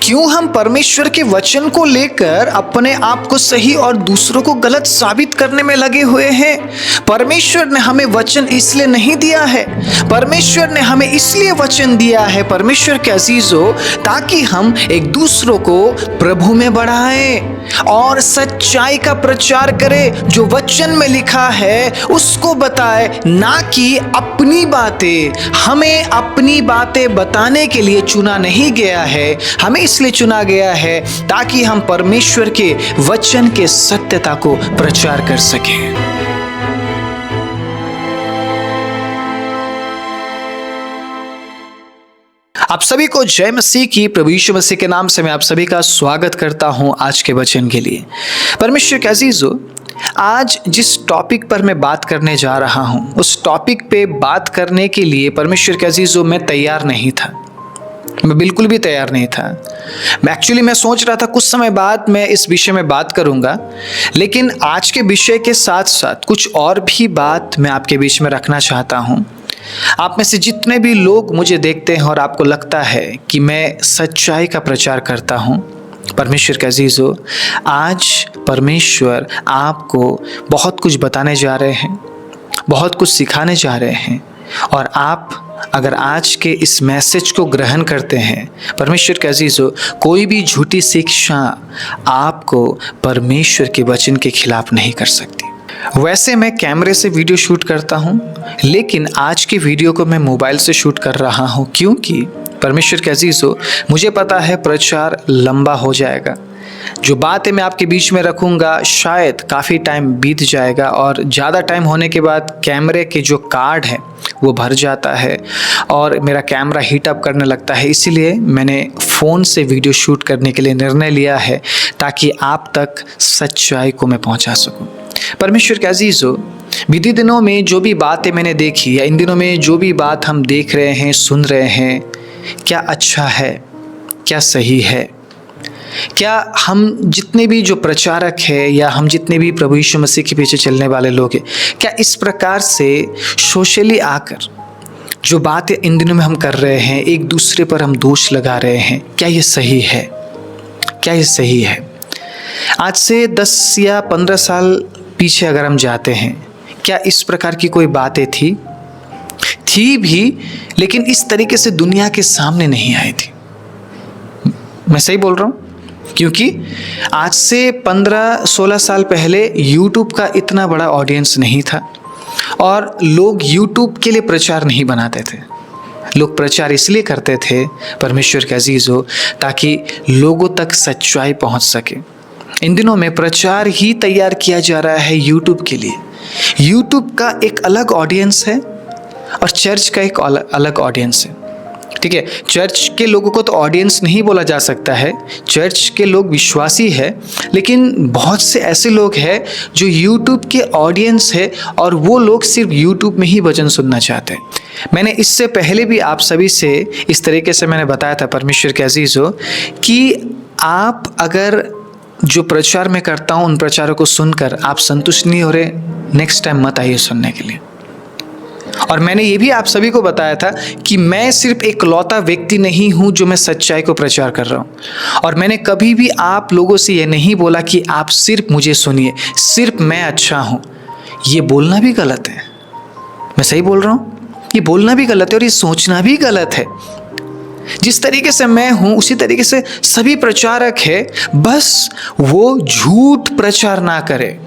क्यों हम परमेश्वर के वचन को लेकर अपने आप को सही और दूसरों को गलत साबित करने में लगे हुए हैं? परमेश्वर ने हमें वचन इसलिए नहीं दिया है, परमेश्वर ने हमें इसलिए वचन दिया है परमेश्वर के अजीजों, ताकि हम एक दूसरों को प्रभु में बढ़ाएं और सच्चाई का प्रचार करें। जो वचन में लिखा है उसको बताए, ना कि अपनी बातें। हमें अपनी बातें बताने के लिए चुना नहीं गया है, हमें इसलिए चुना गया है ताकि हम परमेश्वर के वचन के सत्यता को प्रचार कर सकें। आप सभी को जय मसीह की। प्रभु यीशु मसीह के नाम से मैं आप सभी का स्वागत करता हूं आज के वचन के लिए। परमेश्वर के अजीजों, आज जिस टॉपिक पर मैं बात करने जा रहा हूं, उस टॉपिक पे बात करने के लिए परमेश्वर के अजीजों मैं तैयार नहीं था। मैं बिल्कुल भी तैयार नहीं था। मैं सोच रहा था कुछ समय बाद मैं इस विषय में बात करूंगा, लेकिन आज के विषय के साथ साथ कुछ और भी बात मैं आपके बीच में रखना चाहता हूं। आप में से जितने भी लोग मुझे देखते हैं और आपको लगता है कि मैं सच्चाई का प्रचार करता हूं, परमेश्वर के अजीजों, आज परमेश्वर आपको बहुत कुछ बताने जा रहे हैं, बहुत कुछ सिखाने जा रहे हैं। और आप अगर आज के इस मैसेज को ग्रहण करते हैं, परमेश्वर के अजीजों, कोई भी झूठी शिक्षा आपको परमेश्वर के वचन के खिलाफ नहीं कर सकती। वैसे मैं कैमरे से वीडियो शूट करता हूं, लेकिन आज की वीडियो को मैं मोबाइल से शूट कर रहा हूं, क्योंकि परमेश्वर के अजीजों, मुझे पता है प्रचार लंबा हो जाएगा। जो बातें मैं आपके बीच में रखूंगा शायद काफ़ी टाइम बीत जाएगा, और ज़्यादा टाइम होने के बाद कैमरे के जो कार्ड है वो भर जाता है और मेरा कैमरा हीट अप करने लगता है। इसीलिए मैंने फ़ोन से वीडियो शूट करने के लिए निर्णय लिया है, ताकि आप तक सच्चाई को मैं पहुंचा सकूं। परमेश्वर के अजीजों, बीते दिनों में जो भी बातें मैंने देखी, या इन दिनों में जो भी बात हम देख रहे हैं, सुन रहे हैं, क्या अच्छा है, क्या सही है? क्या हम जितने भी जो प्रचारक है, या हम जितने भी प्रभु यीशु मसीह के पीछे चलने वाले लोग हैं, क्या इस प्रकार से सोशली आकर जो बातें इन दिनों में हम कर रहे हैं, एक दूसरे पर हम दोष लगा रहे हैं, क्या ये सही है? क्या ये सही है? आज से 10 या 15 साल पीछे अगर हम जाते हैं, क्या इस प्रकार की कोई बातें थी भी, लेकिन इस तरीके से दुनिया के सामने नहीं आई थी। मैं सही बोल रहा हूँ? क्योंकि आज से 15-16 साल पहले YouTube का इतना बड़ा ऑडियंस नहीं था, और लोग YouTube के लिए प्रचार नहीं बनाते थे। लोग प्रचार इसलिए करते थे, परमेश्वर के अजीजों, ताकि लोगों तक सच्चाई पहुंच सके। इन दिनों में प्रचार ही तैयार किया जा रहा है YouTube के लिए। YouTube का एक अलग ऑडियंस है और चर्च का एक अलग ऑडियंस है। ठीक है, चर्च के लोगों को तो ऑडियंस नहीं बोला जा सकता है, चर्च के लोग विश्वासी है, लेकिन बहुत से ऐसे लोग हैं जो YouTube के ऑडियंस है, और वो लोग सिर्फ YouTube में ही वचन सुनना चाहते हैं। मैंने इससे पहले भी आप सभी से इस तरीके से मैंने बताया था, परमेश्वर के अजीजों, कि आप अगर जो प्रचार मैं करता हूँ उन प्रचारों को सुनकर आप संतुष्ट नहीं हो रहे, नेक्स्ट टाइम मत आइए सुनने के लिए। और मैंने ये भी आप सभी को बताया था कि मैं सिर्फ एक लौता व्यक्ति नहीं हूं जो मैं सच्चाई को प्रचार कर रहा हूं, और मैंने कभी भी आप लोगों से ये नहीं बोला कि आप सिर्फ मुझे सुनिए, सिर्फ मैं अच्छा हूं। ये बोलना भी गलत है। मैं सही बोल रहा हूं? ये बोलना भी गलत है और ये सोचना भी गलत है। जिस तरीके से मैं हूं उसी तरीके से सभी प्रचारक है, बस वो झूठ प्रचार ना करे।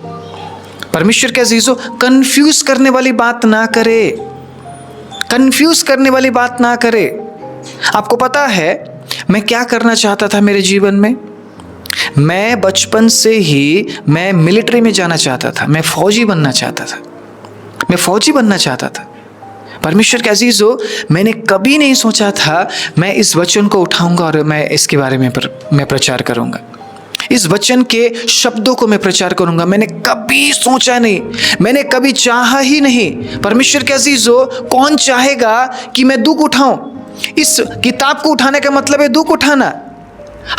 परमेश्वर के अजीजों, कंफ्यूज करने वाली बात ना करे, कंफ्यूज करने वाली बात ना करे। आपको पता है मैं क्या करना चाहता था मेरे जीवन में? मैं बचपन से ही मैं मिलिट्री में जाना चाहता था, मैं फौजी बनना चाहता था, मैं फौजी बनना चाहता था। परमेश्वर के अजीजों, मैंने कभी नहीं सोचा था मैं इस वचन को उठाऊंगा और मैं इसके बारे में मैं प्रचार करूंगा, इस वचन के शब्दों को मैं प्रचार करूंगा। मैंने कभी सोचा नहीं, मैंने कभी चाहा ही नहीं। परमेश्वर के अजीजों, कौन चाहेगा कि मैं दुख उठाऊं? इस किताब को उठाने का मतलब है दुख उठाना।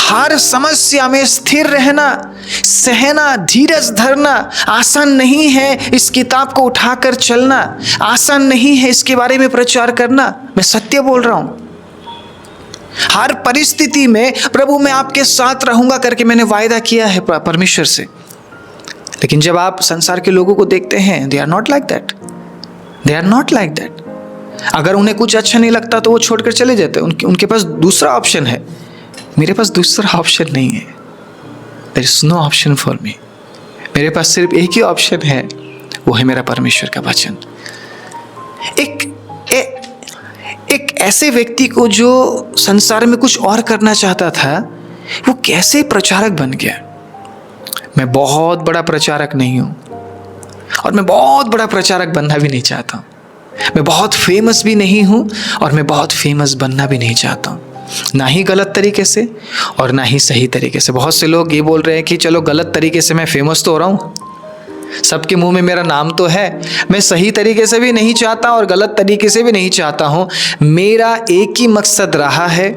हर समस्या में स्थिर रहना, सहना, धीरज धरना आसान नहीं है। इस किताब को उठाकर चलना आसान नहीं है। इसके बारे में प्रचार करना, मैं सत्य बोल रहा हूं। हर परिस्थिति में प्रभु मैं आपके साथ रहूंगा करके मैंने वायदा किया है परमेश्वर से। लेकिन जब आप संसार के लोगों को देखते हैं, they are not like that, they are not like that. अगर उन्हें कुछ अच्छा नहीं लगता तो वो छोड़कर चले जाते हैं। उनके पास दूसरा ऑप्शन है, मेरे पास दूसरा ऑप्शन नहीं है। There is no option for me. मेरे पास सिर्फ एक ही ऑप्शन है, वो है मेरा परमेश्वर का वचन। एक ऐसे व्यक्ति को जो संसार में कुछ और करना चाहता था, वो कैसे प्रचारक बन गया। मैं बहुत बड़ा प्रचारक नहीं हूं और मैं बहुत बड़ा प्रचारक बनना भी नहीं चाहता। मैं बहुत फेमस भी नहीं हूं और मैं बहुत फेमस बनना भी नहीं चाहता हूं, ना ही गलत तरीके से और ना ही सही तरीके से। बहुत से लोग ये बोल रहे हैं कि चलो गलत तरीके से मैं फेमस तो हो रहा हूं, सबके मुंह में मेरा नाम तो है। मैं सही तरीके से भी नहीं चाहता और गलत तरीके से भी नहीं चाहता हूं। मेरा एक ही मकसद रहा है,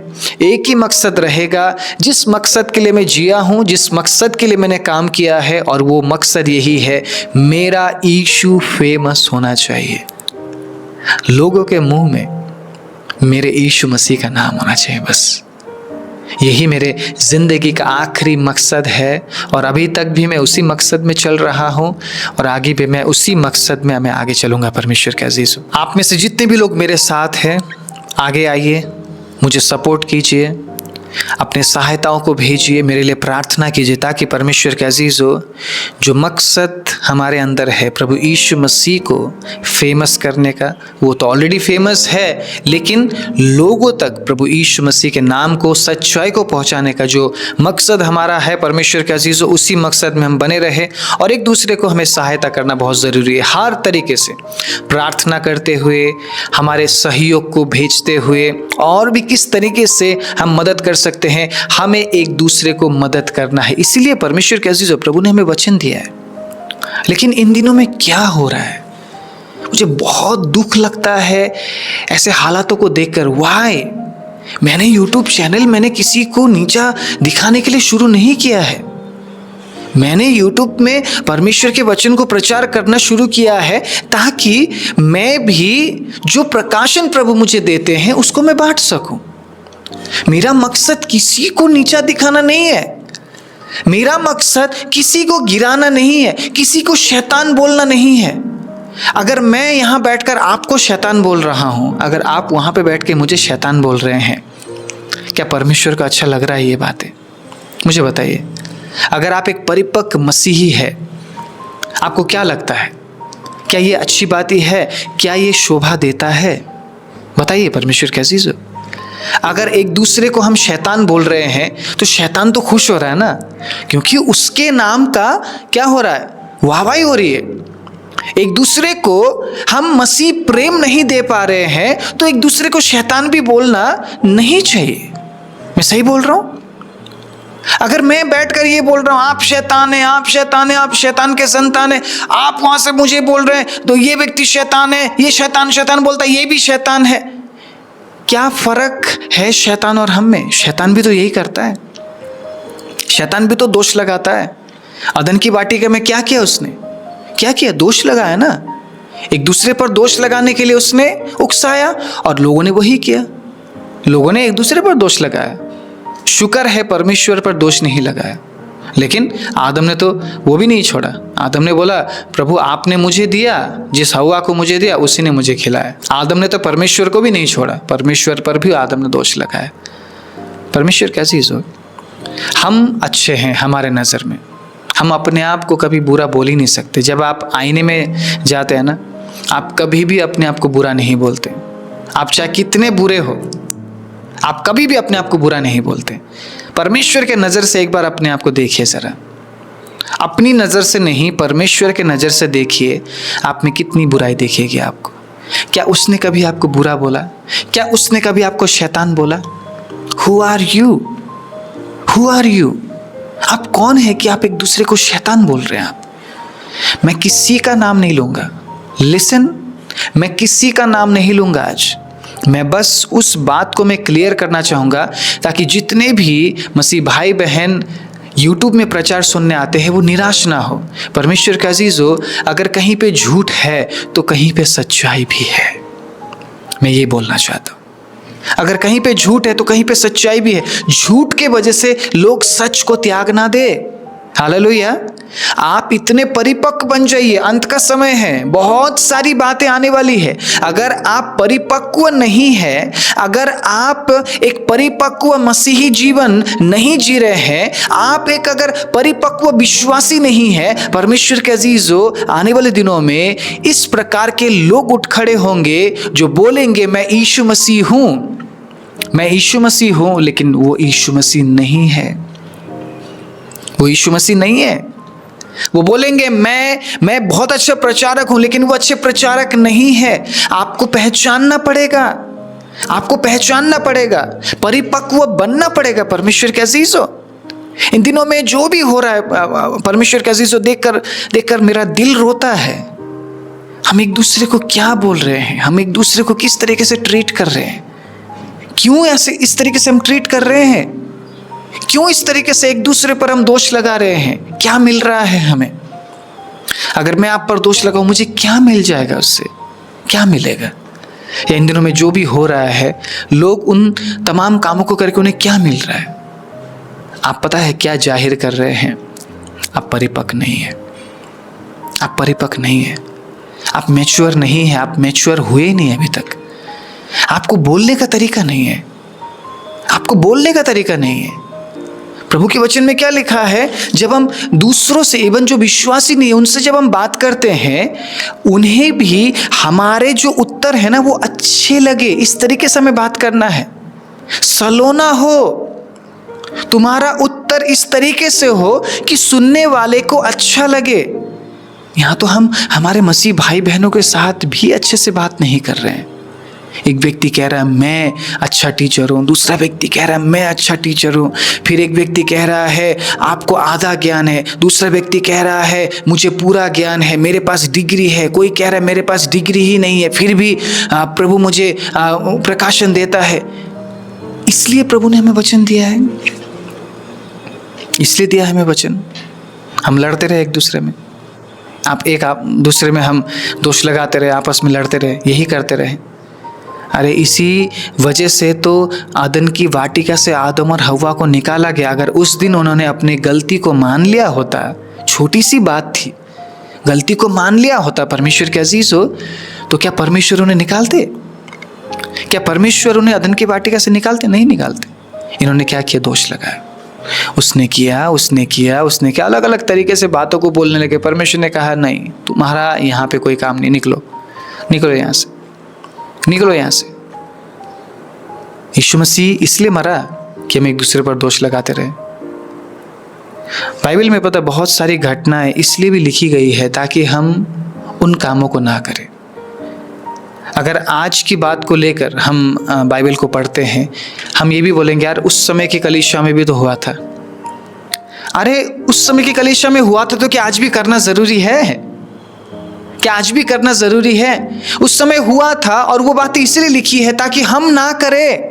एक ही मकसद रहेगा। जिस मकसद के लिए मैं जिया हूं, जिस मकसद के लिए मैंने काम किया है, और वो मकसद यही है, मेरा यीशु फेमस होना चाहिए। लोगों के मुंह में मेरे यीशु मसीह का नाम होना चाहिए। बस यही मेरे जिंदगी का आखिरी मकसद है और अभी तक भी मैं उसी मकसद में चल रहा हूँ और आगे भी मैं उसी मकसद में मैं आगे चलूँगा। परमेश्वर के अजीज़, आप में से जितने भी लोग मेरे साथ हैं, आगे आइए, मुझे सपोर्ट कीजिए, अपने सहायताओं को भेजिए, मेरे लिए प्रार्थना कीजिए, ताकि परमेश्वर के अजीज़ों, जो मकसद हमारे अंदर है प्रभु यीशु मसीह को फेमस करने का, वो तो ऑलरेडी फेमस है, लेकिन लोगों तक प्रभु यीशु मसीह के नाम को, सच्चाई को पहुंचाने का जो मकसद हमारा है परमेश्वर के अजीज़ों, उसी मकसद में हम बने रहे। और एक दूसरे को हमें सहायता करना बहुत ज़रूरी है। हर तरीके से प्रार्थना करते हुए, हमारे सहयोग को भेजते हुए, और भी किस तरीके से हम मदद कर सकते हैं, हमें एक दूसरे को मदद करना है। इसीलिए परमेश्वर के अजीज़ों, प्रभु ने हमें वचन दिया है। लेकिन इन दिनों में क्या हो रहा है, मुझे बहुत दुख लगता है ऐसे हालातों को देखकर। वाई, मैंने यूट्यूब चैनल मैंने किसी को नीचा दिखाने के लिए शुरू नहीं किया है। मैंने यूट्यूब में परमेश्वर के वचन को प्रचार करना शुरू किया है ताकि मैं भी जो प्रकाशन प्रभु मुझे देते हैं उसको मैं बांट सकूं। मेरा मकसद किसी को नीचा दिखाना नहीं है, मेरा मकसद किसी को गिराना नहीं है, किसी को शैतान बोलना नहीं है। अगर मैं यहाँ बैठकर आपको शैतान बोल रहा हूँ, अगर आप वहाँ पे बैठ के मुझे शैतान बोल रहे हैं, क्या परमेश्वर को अच्छा लग रहा है ये बातें? मुझे बताइए। अगर आप एक परिपक्व मसीही है, आपको क्या लगता है? क्या ये अच्छी बात ही है? क्या ये शोभा देता है? बताइए परमेश्वर के अजीज़ों। अगर एक दूसरे को हम शैतान बोल रहे हैं तो शैतान तो खुश हो रहा है ना, क्योंकि उसके नाम का क्या हो रहा है, वाहवाही हो रही है। एक दूसरे को हम मसीह प्रेम नहीं दे पा रहे हैं तो एक दूसरे को शैतान भी बोलना नहीं चाहिए। मैं सही बोल रहा हूं? अगर मैं बैठकर ये बोल रहा हूं आप शैतान है, आप शैतान है, आप शैतान के संतान है, आप वहां से मुझे बोल रहे हैं तो ये व्यक्ति शैतान है, ये शैतान शैतान बोलता है, ये भी शैतान है। क्या फर्क है शैतान और हम में? शैतान भी तो यही करता है, शैतान भी तो दोष लगाता है। अदन की वाटिका में क्या किया उसने? क्या किया? दोष लगाया ना। एक दूसरे पर दोष लगाने के लिए उसने उकसाया और लोगों ने वही किया। लोगों ने एक दूसरे पर दोष लगाया। शुक्र है परमेश्वर पर दोष नहीं लगाया। लेकिन आदम ने तो वो भी नहीं छोड़ा। आदम ने बोला प्रभु आपने मुझे दिया, जिस हवा को मुझे दिया उसी ने मुझे खिलाया। आदम ने तो परमेश्वर को भी नहीं छोड़ा, परमेश्वर पर भी आदम ने दोष लगाया। परमेश्वर कैसी चीज़ हो, हम अच्छे हैं हमारे नज़र में, हम अपने आप को कभी बुरा बोल ही नहीं सकते। जब आप आईने में जाते हैं ना, आप कभी भी अपने आप को बुरा नहीं बोलते। आप चाहे कितने बुरे हो, आप कभी भी अपने आप को बुरा नहीं बोलते। परमेश्वर के नज़र से एक बार अपने आप को देखिए ज़रा, अपनी नज़र से नहीं, परमेश्वर के नज़र से देखिए, आप में कितनी बुराई दिखेगी आपको। क्या उसने कभी आपको बुरा बोला? क्या उसने कभी आपको शैतान बोला? Who are you? Who are you? आप कौन है कि आप एक दूसरे को शैतान बोल रहे हैं? आप, मैं किसी का नाम नहीं लूँगा। लिसन, मैं किसी का नाम नहीं लूँगा आज। मैं बस उस बात को मैं क्लियर करना चाहूँगा ताकि जितने भी मसीह भाई बहन यूट्यूब में प्रचार सुनने आते हैं वो निराश ना हो। परमेश्वर का अजीज़ों, अगर कहीं पे झूठ है तो कहीं पे सच्चाई भी है। मैं ये बोलना चाहता हूँ। अगर कहीं पे झूठ है तो कहीं पे सच्चाई भी है। झूठ के वजह से लोग सच को त्याग ना दे। हालेलुया। आप इतने परिपक्व बन जाइए, अंत का समय है, बहुत सारी बातें आने वाली है। अगर आप परिपक्व नहीं है, अगर आप एक परिपक्व मसीही जीवन नहीं जी रहे हैं, आप एक अगर परिपक्व विश्वासी नहीं है, परमेश्वर के अजीजों, आने वाले दिनों में इस प्रकार के लोग उठ खड़े होंगे जो बोलेंगे मैं यीशु मसीह हूं, मैं यीशु मसीह हूं, लेकिन वो यीशु मसीह नहीं है। वो यीशु मसीह नहीं है। वो बोलेंगे मैं बहुत अच्छा प्रचारक हूं, लेकिन वो अच्छे प्रचारक नहीं है। आपको पहचानना पड़ेगा, आपको पहचानना पड़ेगा, परिपक्व बनना पड़ेगा। परमेश्वर के अजीजों, इन दिनों में जो भी हो रहा है परमेश्वर के अजीजों, देखकर मेरा दिल रोता है। हम एक दूसरे को क्या बोल रहे हैं, हम एक दूसरे को किस तरीके से ट्रीट कर रहे हैं, क्यों ऐसे इस तरीके से हम ट्रीट कर रहे हैं, क्यों इस तरीके से एक दूसरे पर हम दोष लगा रहे हैं, क्या मिल रहा है हमें? अगर मैं आप पर दोष लगाऊं, मुझे क्या मिल जाएगा, उससे क्या मिलेगा? या इन दिनों में जो भी हो रहा है, लोग उन तमाम कामों को करके उन्हें क्या मिल रहा है? आप पता है क्या जाहिर कर रहे हैं? आप परिपक्व नहीं है, आप परिपक्व नहीं है, आप मैच्योर नहीं है, आप मैच्योर हुए नहीं अभी तक। आपको बोलने का तरीका नहीं है, आपको बोलने का तरीका नहीं है। प्रभु के वचन में क्या लिखा है? जब हम दूसरों से, इवन जो विश्वासी नहीं है, उनसे जब हम बात करते हैं, उन्हें भी हमारे जो उत्तर है ना वो अच्छे लगे, इस तरीके से हमें बात करना है। सलोना हो, तुम्हारा उत्तर इस तरीके से हो कि सुनने वाले को अच्छा लगे। यहां तो हम हमारे मसीह भाई बहनों के साथ भी अच्छे से बात नहीं कर रहे हैं। एक व्यक्ति कह रहा है मैं अच्छा टीचर हूँ, दूसरा व्यक्ति कह रहा है मैं अच्छा टीचर हूँ, फिर एक व्यक्ति कह रहा है आपको आधा ज्ञान है, दूसरा व्यक्ति कह रहा है मुझे पूरा ज्ञान है, मेरे पास डिग्री है, कोई कह रहा है मेरे पास डिग्री ही नहीं है, फिर भी प्रभु मुझे प्रकाशन देता है। इसलिए प्रभु ने हमें वचन दिया है, इसलिए दिया है हमें वचन। हम लड़ते रहे एक दूसरे में, आप दूसरे में हम दोष लगाते रहे, आपस में लड़ते रहे, यही करते रहे। अरे इसी वजह से तो आदन की वाटिका से आदम और हव्वा को निकाला गया। अगर उस दिन उन्होंने अपनी गलती को मान लिया होता, छोटी सी बात थी, गलती को मान लिया होता परमेश्वर के अजीज हो, तो क्या परमेश्वर उन्हें निकालते? क्या परमेश्वर उन्हें आदन की वाटिका से निकालते? नहीं निकालते। इन्होंने क्या किया? दोष लगाया, उसने किया, अलग अलग तरीके से बातों को बोलने लगे। परमेश्वर ने कहा नहीं, तुम्हारा यहाँ पे कोई काम नहीं, निकलो यहाँ से, निकलो यहाँ से। यीशु मसीह इसलिए मरा कि हम एक दूसरे पर दोष लगाते रहे। बाइबल में पता बहुत सारी घटनाएं इसलिए भी लिखी गई है ताकि हम उन कामों को ना करें। अगर आज की बात को लेकर हम बाइबल को पढ़ते हैं, हम ये भी बोलेंगे यार उस समय की कलीसिया में भी तो हुआ था। अरे उस समय की कलीसिया में हुआ था तो क्या आज भी करना जरूरी है? क्या आज भी करना जरूरी है? उस समय हुआ था और वो बात इसलिए लिखी है ताकि हम ना करें।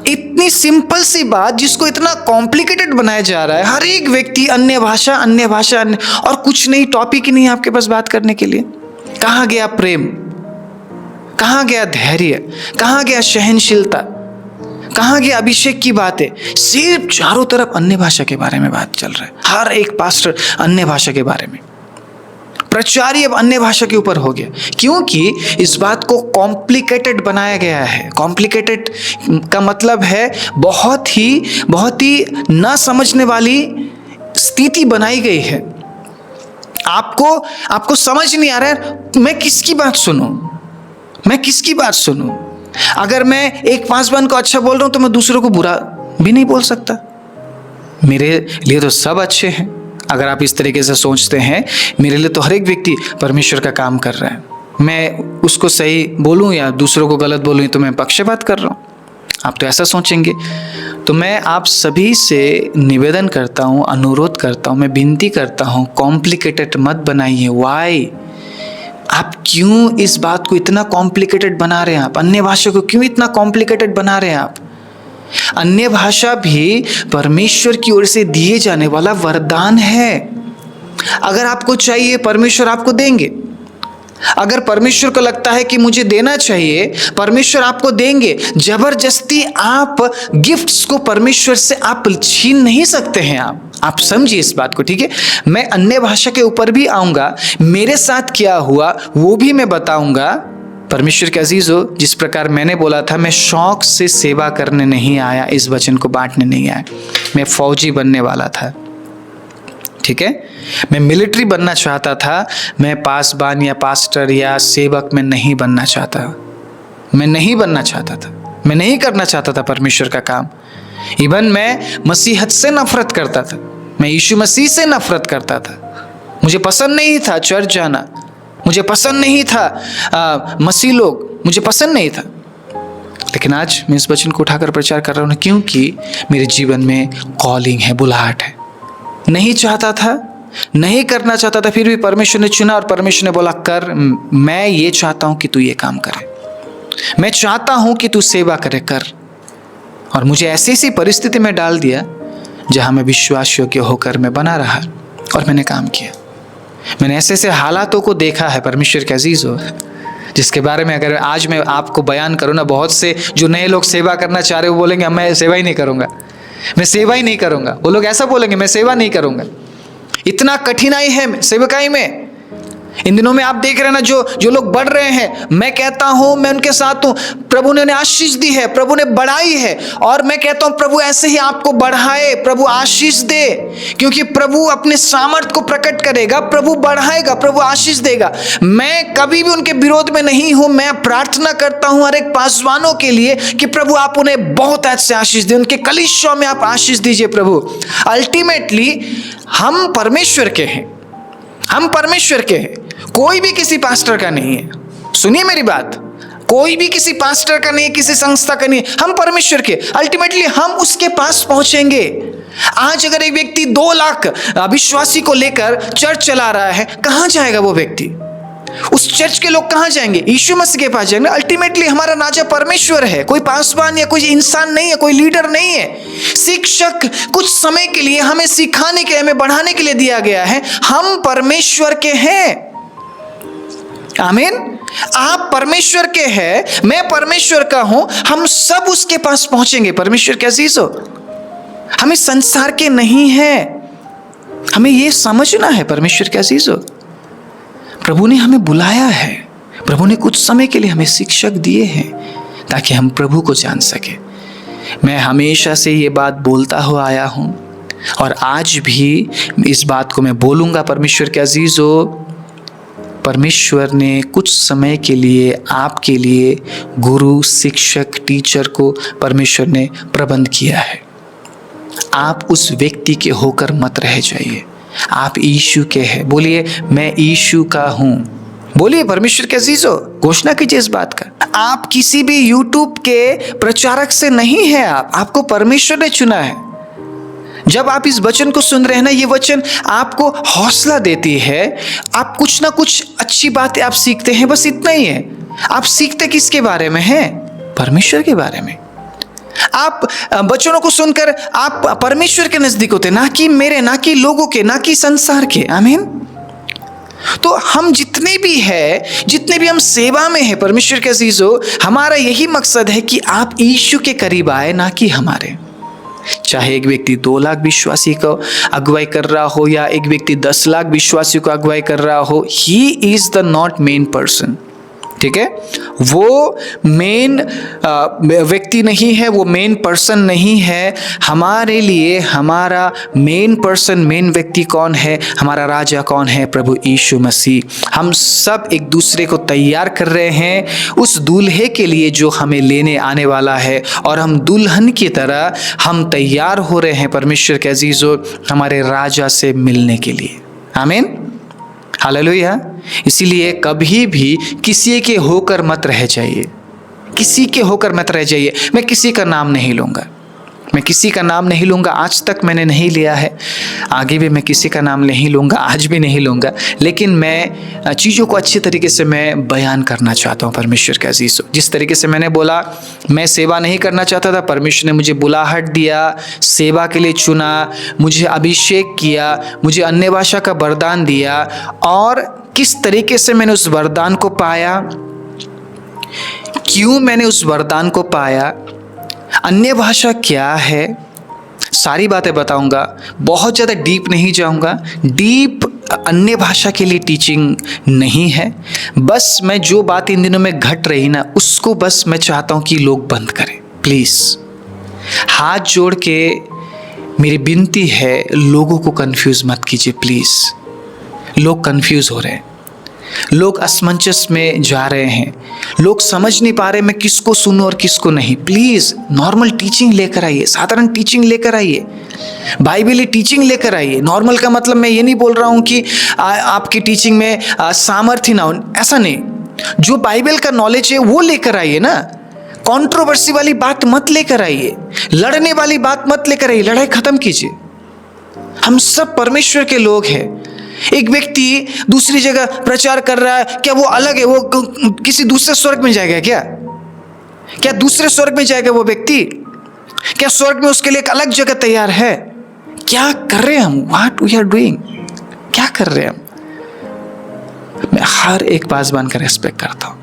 इतनी सिंपल सी बात जिसको इतना कॉम्प्लिकेटेड बनाया जा रहा है। हर एक व्यक्ति अन्य भाषा और कुछ नहीं, टॉपिक ही नहीं आपके पास बात करने के लिए। कहाँ गया प्रेम? कहाँ गया धैर्य? कहाँ गया सहनशीलता? कहाँ गया अभिषेक की बातें? सिर्फ चारों तरफ अन्य भाषा के बारे में बात चल रहा है। हर एक पास्टर अन्य भाषा के बारे में, प्रचारी अब अन्य भाषा के ऊपर हो गया, क्योंकि इस बात को कॉम्प्लिकेटेड बनाया गया है। कॉम्प्लिकेटेड का मतलब है बहुत ही ना समझने वाली स्थिति बनाई गई है। आपको समझ नहीं आ रहा है मैं किसकी बात सुनूं। अगर मैं एक पासवान को अच्छा बोल रहा हूं तो मैं दूसरों को बुरा भी नहीं बोल सकता। मेरे लिए तो सब अच्छे हैं। अगर आप इस तरीके से सोचते हैं, मेरे लिए तो हर एक व्यक्ति परमेश्वर का काम कर रहा है, मैं उसको सही बोलूं या दूसरों को गलत बोलूं तो मैं पक्षपात कर रहा हूं, आप तो ऐसा सोचेंगे। तो मैं आप सभी से निवेदन करता हूं, अनुरोध करता हूं, मैं विनती करता हूं, कॉम्प्लिकेटेड मत बनाइए। वाई? आप क्यों इस बात को इतना कॉम्प्लिकेटेड बना रहे हैं? आप अन्य भाषा को क्यों इतना कॉम्प्लिकेटेड बना रहे हैं? आप अन्य भाषा भी परमेश्वर की ओर से दिए जाने वाला वरदान है। अगर आपको चाहिए परमेश्वर आपको देंगे। अगर परमेश्वर को लगता है कि मुझे देना चाहिए, परमेश्वर आपको देंगे। जबरदस्ती आप गिफ्ट्स को परमेश्वर से आप छीन नहीं सकते हैं। आप समझिए इस बात को, ठीक है। मैं अन्य भाषा के ऊपर भी आऊंगा, मेरे साथ क्या हुआ वो भी मैं बताऊंगा। परमेश्वर के अजीजों, जिस प्रकार मैंने बोला था, मैं शौक से सेवा करने नहीं आया, इस वचन को बांटने नहीं आया। मैं फौजी बनने वाला था, ठीक है। मैं मिलिट्री बनना चाहता था। मैं पासबान या पास्टर या सेवक में नहीं बनना चाहता। मैं नहीं बनना चाहता था। मैं नहीं करना चाहता था परमेश्वर का काम। इवन मैं मसीहत से नफरत करता था। मैं यीशु मसीह से नफरत करता था। मुझे पसंद नहीं था चर्च जाना। मुझे पसंद नहीं था मसीह लोग, मुझे पसंद नहीं था। लेकिन आज मैं इस वचन को उठाकर प्रचार कर रहा हूँ, क्योंकि मेरे जीवन में कॉलिंग है, बुलाहट है। नहीं चाहता था, नहीं करना चाहता था, फिर भी परमेश्वर ने चुना और परमेश्वर ने बोला कर। मैं ये चाहता हूं कि तू ये काम करे, मैं चाहता हूं कि तू सेवा करे, कर। और मुझे ऐसी सी परिस्थिति में डाल दिया जहां मैं विश्वास योग्य होकर मैं बना रहा और मैंने काम किया। मैंने ऐसे ऐसे हालातों को देखा है परमेश्वर के अजीज हो, जिसके बारे में अगर आज मैं आपको बयान करूं ना, बहुत से जो नए लोग सेवा करना चाह रहे हो बोलेंगे मैं सेवा ही नहीं करूंगा, मैं सेवा ही नहीं करूंगा। वो लोग ऐसा बोलेंगे, मैं सेवा नहीं करूंगा। इतना कठिनाई है सेवकाई में। इन दिनों में आप देख रहे हैं ना, जो लोग बढ़ रहे हैं, मैं कहता हूं मैं उनके साथ हूं। प्रभु ने उन्हें आशीष दी है, प्रभु ने बढ़ाई है, और मैं कहता हूं प्रभु ऐसे ही आपको बढ़ाए, प्रभु आशीष दे। क्योंकि प्रभु अपने सामर्थ को प्रकट करेगा, प्रभु बढ़ाएगा, प्रभु आशीष देगा। मैं कभी भी उनके विरोध में नहीं हूं। मैं प्रार्थना करता हूं हर एक पासवानों के लिए कि प्रभु आप उन्हें बहुत अच्छे आशीष दें, उनके कलीसियों में आप आशीष दीजिए प्रभु। अल्टीमेटली हम परमेश्वर के हैं, हम परमेश्वर के हैं, कोई भी किसी पास्टर का नहीं है। सुनिए मेरी बात, कोई भी किसी पास्टर का नहीं है, किसी संस्था का नहीं है, हम परमेश्वर के। अल्टीमेटली हम उसके पास पहुंचेंगे। आज अगर एक व्यक्ति 2 लाख विश्वासी को लेकर चर्च चला रहा है, कहां जाएगा वो व्यक्ति? उस चर्च के लोग कहां जाएंगे? यीशु मसीह के पास जाएंगे। अल्टीमेटली हमारा राजा परमेश्वर है, कोई पासवान या कोई इंसान नहीं है, कोई लीडर नहीं है। शिक्षक कुछ समय के लिए हमें सिखाने के लिए, हमें बढ़ाने के लिए दिया गया है। हम परमेश्वर के हैं। आमीन। आप परमेश्वर के हैं, मैं परमेश्वर का हूं। हम सब उसके पास पहुंचेंगे। परमेश्वर के अजीजों, हम इस संसार के नहीं हैं। हमें यह समझना है परमेश्वर के अजीजों, प्रभु ने हमें बुलाया है। प्रभु ने कुछ समय के लिए हमें शिक्षक दिए हैं ताकि हम प्रभु को जान सके। मैं हमेशा से ये बात बोलता हुआ आया हूं और आज भी इस बात को मैं बोलूंगा। परमेश्वर के अजीजों, परमेश्वर ने कुछ समय के लिए आपके लिए गुरु, शिक्षक, टीचर को परमेश्वर ने प्रबंध किया है। आप उस व्यक्ति के होकर मत रह जाइए। आप यीशु के हैं। बोलिए मैं यीशु का हूं। बोलिए परमेश्वर के अजीजों, घोषणा कीजिए इस बात का। आप किसी भी यूट्यूब के प्रचारक से नहीं है, आपको परमेश्वर ने चुना है। जब आप इस वचन को सुन रहे हैं ना, ये वचन आपको हौसला देती है। आप कुछ ना कुछ अच्छी बातें आप सीखते हैं, बस इतना ही है। आप सीखते किसके बारे में हैं? परमेश्वर के बारे में। आप वचनों को सुनकर आप परमेश्वर के नजदीक होते, ना कि मेरे, ना कि लोगों के, ना कि संसार के। आमीन। तो हम जितने भी हैं, जितने भी हम सेवा में हैं परमेश्वर के अजीजों, हमारा यही मकसद है कि आप यीशु के करीब आए, ना कि हमारे। चाहे एक व्यक्ति 2 लाख विश्वासी को अगुवाई कर रहा हो या एक व्यक्ति 10 लाख विश्वासी को अगुवाई कर रहा हो, he is the not main person. ठीक है, वो मेन व्यक्ति नहीं है, वो मेन पर्सन नहीं है। हमारे लिए हमारा मेन पर्सन, मेन व्यक्ति कौन है? हमारा राजा कौन है? प्रभु यीशु मसीह। हम सब एक दूसरे को तैयार कर रहे हैं उस दूल्हे के लिए जो हमें लेने आने वाला है, और हम दुल्हन की तरह हम तैयार हो रहे हैं परमेश्वर के अजीजों, हमारे राजा से मिलने के लिए। आमीन, हालेलुया। इसीलिए कभी भी किसी के होकर मत रह जाइए, किसी के होकर मत रह जाइए। मैं किसी का नाम नहीं लूँगा, मैं किसी का नाम नहीं लूँगा। आज तक मैंने नहीं लिया है, आगे भी मैं किसी का नाम नहीं लूँगा, आज भी नहीं लूँगा। लेकिन मैं चीज़ों को अच्छी तरीके से मैं बयान करना चाहता हूँ परमेश्वर के अजीज़ों। जिस तरीके से मैंने बोला, मैं सेवा नहीं करना चाहता था, परमेश्वर ने मुझे बुलाहट दिया, सेवा के लिए चुना, मुझे अभिषेक किया, मुझे अन्य भाषा का वरदान दिया, और किस तरीके से मैंने उस वरदान को पाया, क्यों मैंने उस वरदान को पाया, अन्य भाषा क्या है, सारी बातें बताऊंगा। बहुत ज़्यादा डीप नहीं जाऊंगा। डीप अन्य भाषा के लिए टीचिंग नहीं है। बस मैं जो बात इन दिनों में घट रही ना, उसको बस मैं चाहता हूं कि लोग बंद करें। प्लीज़ हाथ जोड़ के मेरी विनती है, लोगों को कंफ्यूज मत कीजिए प्लीज़। लोग कंफ्यूज हो रहे हैं, लोग असमंजस में जा रहे हैं, लोग समझ नहीं पा रहे मैं किसको सुनूं और किसको नहीं। प्लीज़ नॉर्मल टीचिंग लेकर आइए, साधारण टीचिंग लेकर आइए, बाइबली टीचिंग लेकर आइए। नॉर्मल का मतलब मैं ये नहीं बोल रहा हूँ कि आपकी टीचिंग में सामर्थ्य ना हो, ऐसा नहीं। जो बाइबल का नॉलेज है वो लेकर आइए ना। कंट्रोवर्सी वाली बात मत लेकर आइए, लड़ने वाली बात मत लेकर आइए, लड़ाई खत्म कीजिए। हम सब परमेश्वर के लोग हैं। एक व्यक्ति दूसरी जगह प्रचार कर रहा है, क्या वो अलग है? वो किसी दूसरे स्वर्ग में जाएगा क्या? क्या दूसरे स्वर्ग में जाएगा वो व्यक्ति? क्या स्वर्ग में उसके लिए एक अलग जगह तैयार है? क्या कर रहे हैं हम? What we are doing? क्या कर रहे हैं हम? मैं हर एक पासवान का रेस्पेक्ट करता हूं।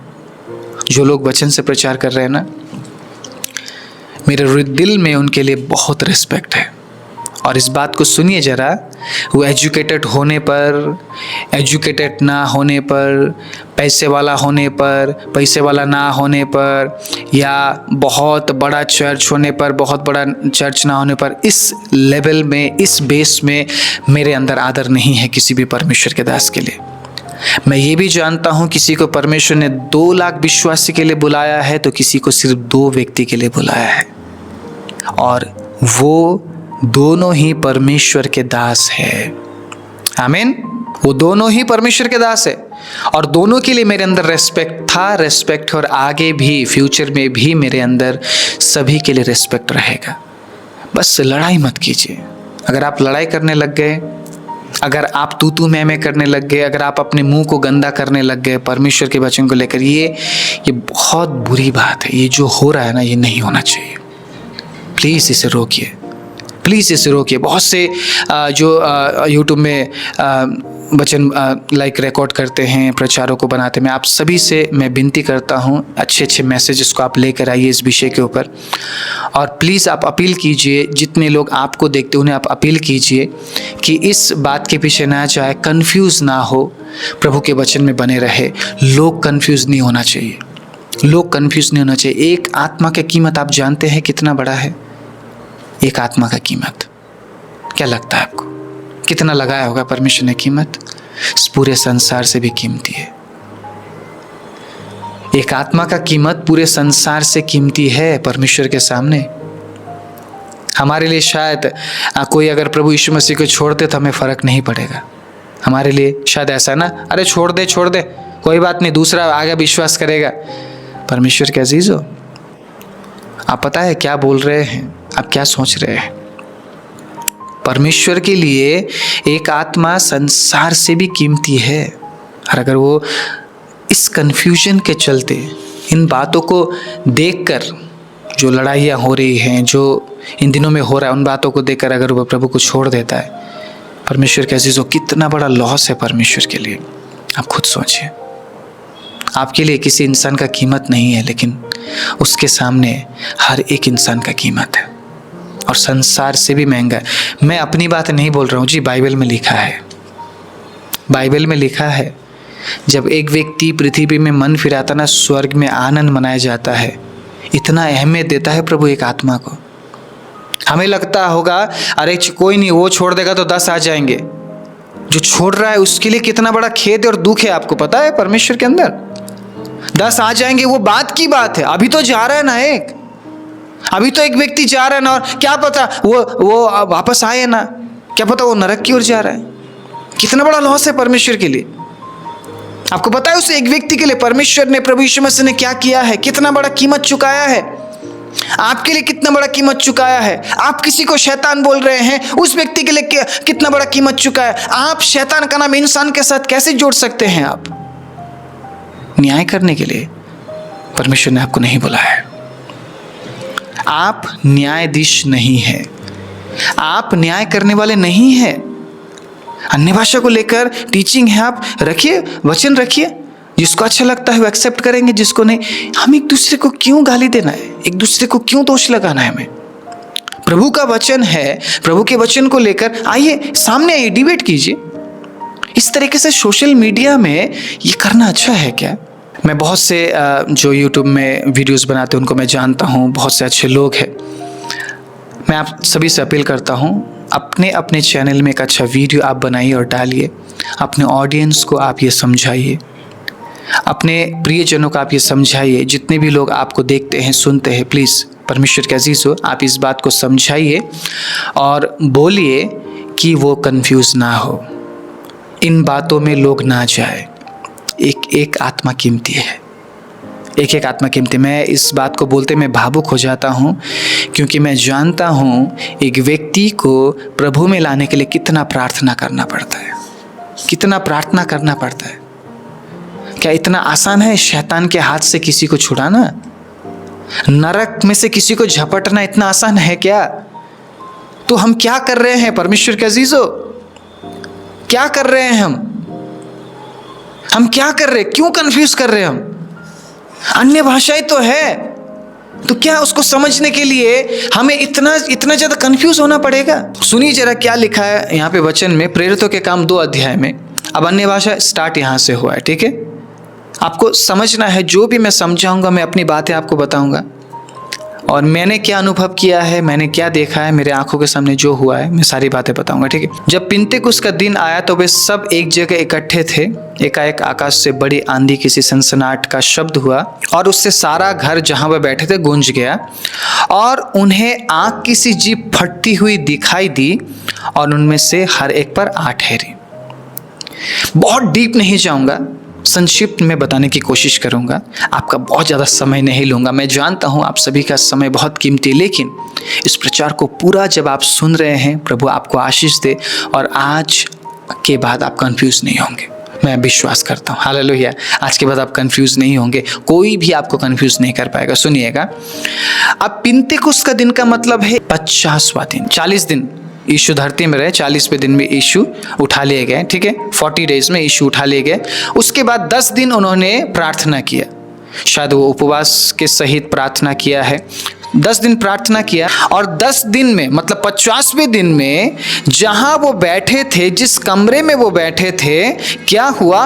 जो लोग वचन से प्रचार कर रहे हैं ना, मेरे दिल में उनके लिए बहुत रिस्पेक्ट है। और इस बात को सुनिए जरा, वो एजुकेटेड होने पर, एजुकेटेड ना होने पर, पैसे वाला होने पर, पैसे वाला ना होने पर, या बहुत बड़ा चर्च होने पर, बहुत बड़ा चर्च ना होने पर, इस लेवल में, इस बेस में मेरे अंदर आदर नहीं है किसी भी परमेश्वर के दास के लिए। मैं ये भी जानता हूँ किसी को परमेश्वर ने 2 लाख विश्वासी के लिए बुलाया है तो किसी को सिर्फ 2 व्यक्ति के लिए बुलाया है, और वो दोनों ही परमेश्वर के दास है। आमीन। वो दोनों ही परमेश्वर के दास है, और दोनों के लिए मेरे अंदर रेस्पेक्ट था, रेस्पेक्ट, और आगे भी फ्यूचर में भी मेरे अंदर सभी के लिए रेस्पेक्ट रहेगा। बस लड़ाई मत कीजिए। अगर आप लड़ाई करने लग गए, अगर आप तू मैं करने लग गए, अगर आप अपने मुंह को गंदा करने लग गए परमेश्वर के वचन को लेकर, ये बहुत बुरी बात है। ये जो हो रहा है ना, ये नहीं होना चाहिए। प्लीज़ इसे रोकिए, प्लीज़ इसे रोकिए। बहुत से जो यूट्यूब में वचन लाइक रिकॉर्ड करते हैं, प्रचारों को बनाते हैं, मैं आप सभी से मैं विनती करता हूं, अच्छे अच्छे मैसेजेस को आप लेकर आइए इस विषय के ऊपर। और प्लीज़ आप अपील कीजिए, जितने लोग आपको देखते हैं उन्हें आप अपील कीजिए कि इस बात के पीछे ना जाए, कंफ्यूज ना हो, प्रभु के वचन में बने रहे। लोग कंफ्यूज नहीं होना चाहिए, लोग कंफ्यूज नहीं होना चाहिए। एक आत्मा की कीमत आप जानते हैं कितना बड़ा है? एक आत्मा का कीमत क्या लगता है आपको? कितना लगाया होगा परमेश्वर ने कीमत? इस पूरे संसार से भी कीमती है। एक आत्मा का कीमत पूरे संसार से कीमती है परमेश्वर के सामने। हमारे लिए शायद कोई अगर प्रभु यीशु मसीह को छोड़ दे तो हमें फर्क नहीं पड़ेगा। हमारे लिए शायद ऐसा ना, अरे छोड़ दे कोई बात नहीं, दूसरा आगे विश्वास करेगा। परमेश्वर के अजीज हो, आप पता है क्या बोल रहे हैं, आप क्या सोच रहे हैं? परमेश्वर के लिए एक आत्मा संसार से भी कीमती है। और अगर वो इस कन्फ्यूजन के चलते, इन बातों को देखकर, जो लड़ाइयाँ हो रही हैं, जो इन दिनों में हो रहा है, उन बातों को देखकर अगर वो प्रभु को छोड़ देता है, परमेश्वर के अजीजों, कितना बड़ा लॉस है परमेश्वर के लिए। आप खुद सोचिए। आपके लिए किसी इंसान का कीमत नहीं है, लेकिन उसके सामने हर एक इंसान का कीमत है, और संसार से भी महंगा है। मैं अपनी बात नहीं बोल रहा हूँ जी, बाइबल में लिखा है, बाइबल में लिखा है, जब एक व्यक्ति पृथ्वी में मन फिराता ना, स्वर्ग में आनंद मनाया जाता है। इतना अहमियत देता है प्रभु एक आत्मा को। हमें लगता होगा अरे कोई नहीं, वो छोड़ देगा तो 10 आ जाएंगे। जो छोड़ रहा है उसके लिए कितना बड़ा खेद और दुख है, आपको पता है? परमेश्वर के अंदर 10 आ जाएंगे, वो बात की बात है। अभी तो जा रहा है ना, अभी तो एक व्यक्ति जा रहा है ना, और क्या पता वो वापस आए ना, क्या पता वो नरक की ओर जा रहा है। कितना बड़ा लॉस है परमेश्वर के लिए। आपको पता है उस एक व्यक्ति के लिए परमेश्वर ने, प्रभु यीशु मसीह ने क्या किया है? कितना बड़ा कीमत चुकाया है आपके लिए, कितना बड़ा कीमत चुकाया है। आप किसी को शैतान बोल रहे हैं, उस व्यक्ति के लिए कितना बड़ा कीमत चुकाया है। आप शैतान का नाम इंसान के साथ कैसे जोड़ सकते हैं? आप न्याय करने के लिए परमेश्वर ने आपको नहीं बुलाया है। आप न्यायाधीश नहीं है, आप न्याय करने वाले नहीं हैं। अन्य भाषा को लेकर टीचिंग है, आप रखिए, वचन रखिए, जिसको अच्छा लगता है वो एक्सेप्ट करेंगे, जिसको नहीं। हम एक दूसरे को क्यों गाली देना है, एक दूसरे को क्यों दोष लगाना है हमें? प्रभु का वचन है, प्रभु के वचन को लेकर आइए, सामने आइए, डिबेट कीजिए। इस तरीके से सोशल मीडिया में ये करना अच्छा है क्या? मैं बहुत से जो यूट्यूब में वीडियोस बनाते हैं उनको मैं जानता हूँ, बहुत से अच्छे लोग हैं। मैं आप सभी से अपील करता हूँ, अपने अपने चैनल में एक अच्छा वीडियो आप बनाइए और डालिए। अपने ऑडियंस को आप ये समझाइए, अपने प्रियजनों को आप ये समझाइए, जितने भी लोग आपको देखते हैं, सुनते हैं, प्लीज़ परमेश्वर के अजीज़ हो, आप इस बात को समझाइए और बोलिए कि वो कंफ्यूज ना हो, इन बातों में लोग ना जाए। एक एक आत्मा कीमती है, एक एक आत्मा कीमती। मैं इस बात को बोलते मैं भावुक हो जाता हूँ, क्योंकि मैं जानता हूँ एक व्यक्ति को प्रभु में लाने के लिए कितना प्रार्थना करना पड़ता है, कितना प्रार्थना करना पड़ता है। क्या इतना आसान है शैतान के हाथ से किसी को छुड़ाना? नरक में से किसी को झपटना इतना आसान है क्या? तो हम क्या कर रहे हैं परमेश्वर के अजीजों? क्या कर रहे हैं हम क्या कर रहे हैं? क्यों कंफ्यूज कर रहे हैं हम? अन्य भाषाएं तो है, तो क्या उसको समझने के लिए हमें इतना ज्यादा कंफ्यूज होना पड़ेगा? सुनिए जरा क्या लिखा है यहाँ पे वचन में, प्रेरितों के काम 2 अध्याय में। अब अन्य भाषा स्टार्ट यहाँ से हुआ है, ठीक है? आपको समझना है, जो भी मैं समझाऊंगा, मैं अपनी बातें आपको बताऊंगा और मैंने क्या अनुभव किया है, मैंने क्या देखा है, मेरे आंखों के सामने जो हुआ है, मैं सारी बातें बताऊंगा, ठीक है? जब पिन्तेकुस्त का दिन आया तो वे सब एक जगह इकट्ठे थे। एकाएक आकाश से बड़ी आंधी, किसी सनसनाहट का शब्द हुआ और उससे सारा घर जहां वे बैठे थे गूंज गया और उन्हें आग की सी जीभ फटती हुई दिखाई दी और उनमें से हर एक पर 8 ठहरी। बहुत डीप नहीं जाऊंगा, संक्षिप्त में बताने की कोशिश करूंगा, आपका बहुत ज़्यादा समय नहीं लूँगा। मैं जानता हूँ आप सभी का समय बहुत कीमती, लेकिन इस प्रचार को पूरा जब आप सुन रहे हैं, प्रभु आपको आशीष दे और आज के बाद आप कंफ्यूज नहीं होंगे। मैं विश्वास करता हूँ, हालेलुया। आज के बाद आप कंफ्यूज नहीं होंगे, कोई भी आपको कंफ्यूज नहीं कर पाएगा। सुनिएगा, अब पिन्तेकुस्त का दिन का मतलब है 50वां दिन। 40 दिन यीशु धरती में रहे, 40वें दिन में यीशु उठा लिए गए, ठीक है? 40 डेज में यीशु उठा लिए गए। उसके बाद 10 दिन उन्होंने प्रार्थना किया, शायद वो उपवास के सहित प्रार्थना किया है। 10 दिन प्रार्थना किया और 10 दिन में मतलब 50वें दिन में जहां वो बैठे थे, जिस कमरे में वो बैठे थे, क्या हुआ?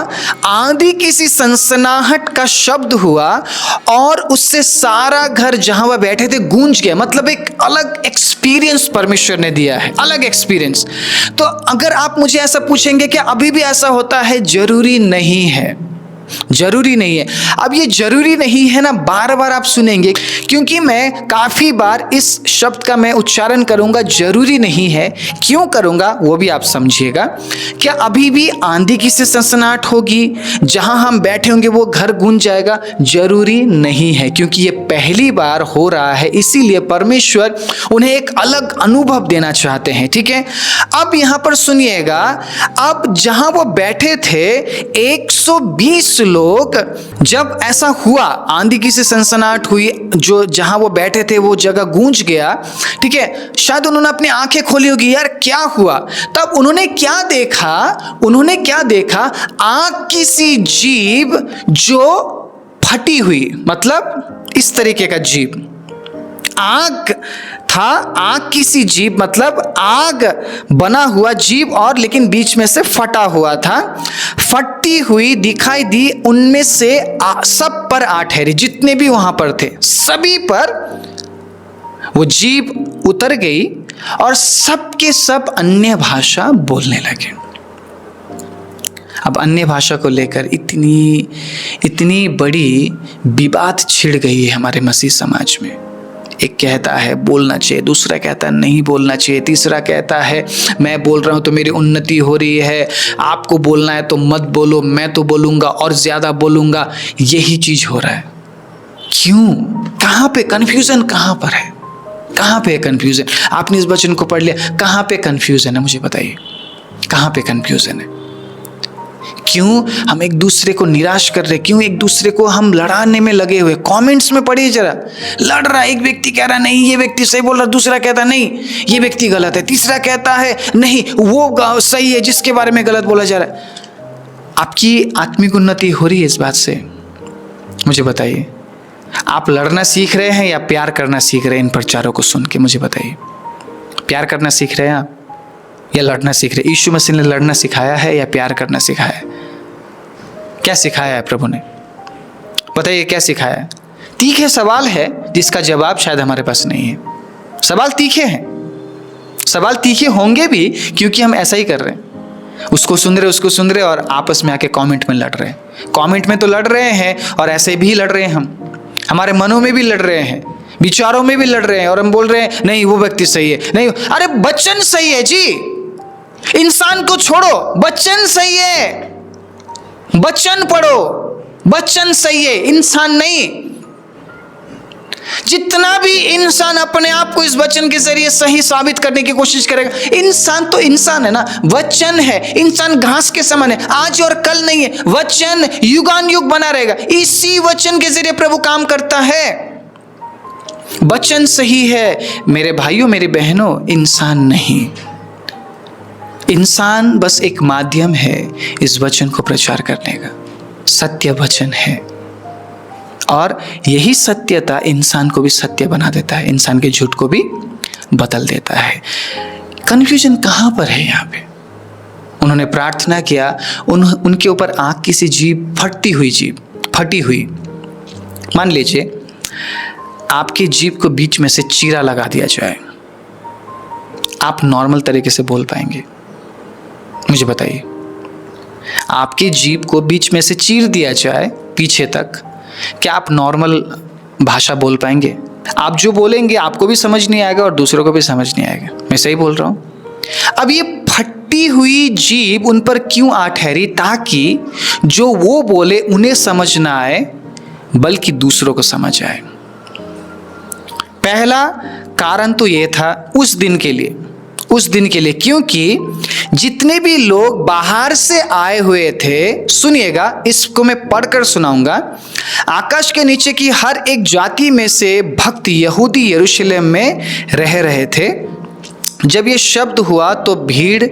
आंधी किसी सनसनाहट का शब्द हुआ और उससे सारा घर जहां वो बैठे थे गूंज गया। मतलब एक अलग एक्सपीरियंस परमेश्वर ने दिया है, अलग एक्सपीरियंस। तो अगर आप मुझे ऐसा पूछेंगे कि अभी भी ऐसा होता है, जरूरी नहीं है, जरूरी नहीं है। अब ये जरूरी नहीं है ना, बार बार आप सुनेंगे, क्योंकि मैं काफी बार इस शब्द का मैं उच्चारण करूंगा, जरूरी नहीं है। क्यों करूंगा वो भी आप समझिएगा। क्या अभी भी आंधी की से सनसनाहट होगी, जहां हम बैठे होंगे वो घर गूंज जाएगा? जरूरी नहीं है, क्योंकि ये पहली बार हो रहा है, इसीलिए परमेश्वर उन्हें एक अलग अनुभव देना चाहते हैं, ठीक है? अब यहां पर सुनिएगा, अब जहां वो बैठे थे 120 लोग, जब ऐसा हुआ, आंधी की से सनसनाहट हुई, जो जहां वो बैठे थे वो जगह गूंज गया, ठीक है? शायद उन्होंने अपनी आंखें खोली होगी, यार क्या हुआ? तब उन्होंने क्या देखा? आग की सी जीभ जो फटी हुई, मतलब इस तरीके का जीभ, आग था, आग की सी जीभ मतलब आग बना हुआ जीभ और लेकिन बीच में से फटा हुआ था, फटती हुई दिखाई दी। उनमें से सब पर 8 ठहरी, जितने भी वहां पर थे सभी पर वो जीभ उतर गई और सबके सब अन्य भाषा बोलने लगे। अब अन्य भाषा को लेकर इतनी बड़ी विवाद छिड़ गई है हमारे मसीह समाज में। एक कहता है बोलना चाहिए, दूसरा कहता है नहीं बोलना चाहिए, तीसरा कहता है मैं बोल रहा हूं तो मेरी उन्नति हो रही है, आपको बोलना है तो मत बोलो, मैं तो बोलूंगा और ज्यादा बोलूंगा। यही चीज हो रहा है। क्यों? कहां पे कंफ्यूजन, कहां पर है? कहां पे कंफ्यूजन? आपने इस वचन को पढ़ लिया, कहां पे कंफ्यूजन है? मुझे बताइए, कहां पे कंफ्यूजन है? क्यों हम एक दूसरे को निराश कर रहे, क्यों एक दूसरे को हम लड़ाने में लगे हुए। कमेंट्स में पढ़िए जरा, लड़ रहा, एक व्यक्ति कह रहा नहीं ये व्यक्ति सही बोल रहा, दूसरा कहता नहीं ये व्यक्ति गलत है, तीसरा कहता है नहीं वो सही है जिसके बारे में गलत बोला जा रहा है। आपकी आत्मिक उन्नति हो रही है इस बात से? मुझे बताइए, आप लड़ना सीख रहे हैं या प्यार करना सीख रहे हैं? इन प्रचारों को सुन के मुझे बताइए, प्यार करना सीख रहे हैं आप या लड़ना सीख रहे? यीशु मसीह ने लड़ना सिखाया है या प्यार करना सिखाया है? क्या सिखाया है प्रभु ने? बताइए क्या सिखाया है? तीखे सवाल है जिसका जवाब शायद हमारे पास नहीं है। सवाल तीखे हैं, सवाल तीखे होंगे भी क्योंकि हम ऐसा ही कर रहे हैं, उसको सुन रहे और आपस में आके कमेंट में लड़ रहे हैं। कमेंट में तो लड़ रहे हैं और ऐसे भी लड़ रहे हैं, हम हमारे मनों में भी लड़ रहे हैं, विचारों में भी लड़ रहे हैं और हम बोल रहे हैं नहीं वो व्यक्ति सही है, नहीं। अरे वचन सही है जी, इंसान को छोड़ो, वचन सही है, वचन पढ़ो, वचन सही है, इंसान नहीं। जितना भी इंसान अपने आप को इस वचन के जरिए सही साबित करने की कोशिश करेगा, इंसान तो इंसान है ना, वचन है। इंसान घास के समान है, आज और कल नहीं है, वचन युगान युग बना रहेगा। इसी वचन के जरिए प्रभु काम करता है। वचन सही है मेरे भाइयों मेरी बहनों, इंसान नहीं। इंसान बस एक माध्यम है इस वचन को प्रचार करने का। सत्य वचन है और यही सत्यता इंसान को भी सत्य बना देता है, इंसान के झूठ को भी बदल देता है। कंफ्यूजन कहाँ पर है यहाँ पे? उन्होंने प्रार्थना किया, उनके ऊपर आग की सी जीभ, फटी हुई। मान लीजिए आपकी जीभ को बीच में से चीरा लगा दिया जाए, आप नॉर्मल तरीके से बोल पाएंगे? मुझे बताइए, आपकी जीभ को बीच में से चीर दिया जाए पीछे तक, क्या आप नॉर्मल भाषा बोल पाएंगे? आप जो बोलेंगे आपको भी समझ नहीं आएगा और दूसरों को भी समझ नहीं आएगा। मैं सही बोल रहा हूं? अब ये फटी हुई जीभ उन पर क्यों आ ठहरी? ताकि जो वो बोले उन्हें समझ ना आए बल्कि दूसरों को समझ आए। पहला कारण तो ये था उस दिन के लिए, क्योंकि जितने भी लोग बाहर से आए हुए थे, सुनिएगा इसको मैं पढ़कर सुनाऊंगा। आकाश के नीचे की हर एक जाति में से भक्त यहूदी यरूशलेम में रह रहे थे। जब ये शब्द हुआ तो भीड़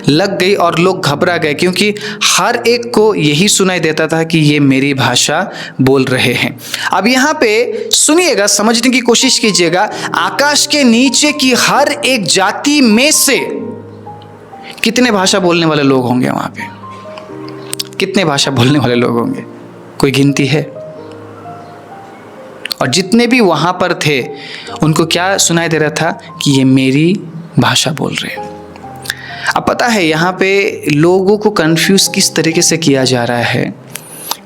लग गई और लोग घबरा गए, क्योंकि हर एक को यही सुनाई देता था कि ये मेरी भाषा बोल रहे हैं। अब यहाँ पे सुनिएगा, समझने की कोशिश कीजिएगा। आकाश के नीचे की हर एक जाति में से कितने भाषा बोलने वाले लोग होंगे वहाँ पे? कितने भाषा बोलने वाले लोग होंगे? कोई गिनती है? और जितने भी वहाँ पर थे उनको क्या सुनाई दे रहा था? कि ये मेरी भाषा बोल रहे हैं। अब पता है यहाँ पे लोगों को कंफ्यूज किस तरीके से किया जा रहा है?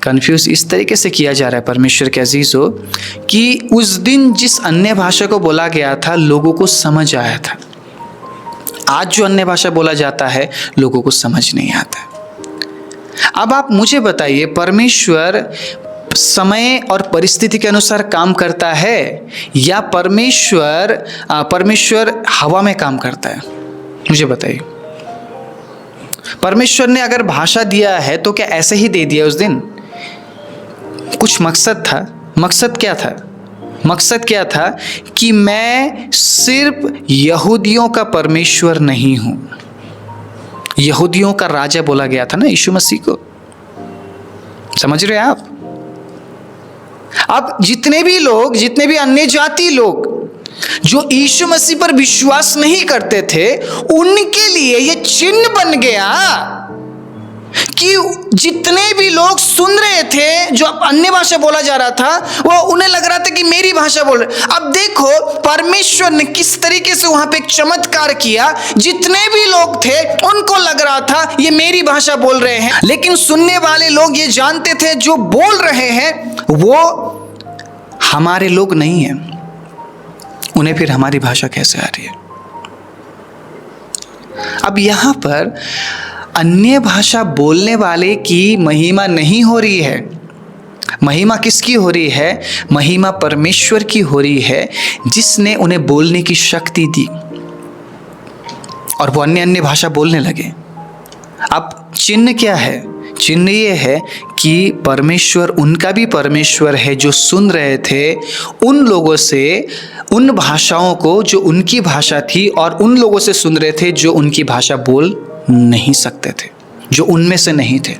कंफ्यूज इस तरीके से किया जा रहा है परमेश्वर के अजीजों, कि उस दिन जिस अन्य भाषा को बोला गया था लोगों को समझ आया था। आज जो अन्य भाषा बोला जाता है लोगों को समझ नहीं आता। अब आप मुझे बताइए, परमेश्वर समय और परिस्थिति के अनुसार काम करता है या परमेश्वर हवा में काम करता है? मुझे बताइए। परमेश्वर ने अगर भाषा दिया है तो क्या ऐसे ही दे दिया उस दिन? कुछ मकसद था। मकसद क्या था? कि मैं सिर्फ यहूदियों का परमेश्वर नहीं हूं। यहूदियों का राजा बोला गया था ना यीशु मसीह को। समझ रहे हैं आप? अब जितने भी अन्य जाति लोग जो यीशु मसीह पर विश्वास नहीं करते थे, उनके लिए ये चिन्ह बन गया कि जितने भी लोग सुन रहे थे जो अन्य भाषा बोला जा रहा था, वो उन्हें लग रहा था कि मेरी भाषा बोल रहे। अब देखो परमेश्वर ने किस तरीके से वहां पे एक चमत्कार किया। जितने भी लोग थे उनको लग रहा था ये मेरी भाषा बोल रहे हैं, लेकिन सुनने वाले लोग ये जानते थे जो बोल रहे हैं वो हमारे लोग नहीं है। उन्हें फिर हमारी भाषा कैसे आ रही है? अब यहां पर अन्य भाषा बोलने वाले की महिमा नहीं हो रही है। महिमा किसकी हो रही है? महिमा परमेश्वर की हो रही है, जिसने उन्हें बोलने की शक्ति दी और वो अन्य भाषा बोलने लगे। अब चिन्ह क्या है? चिन्ह ये है कि परमेश्वर उनका भी परमेश्वर है जो सुन रहे थे उन लोगों से उन भाषाओं को जो उनकी भाषा थी, और उन लोगों से सुन रहे थे जो उनकी भाषा बोल नहीं सकते थे, जो उनमें से नहीं थे।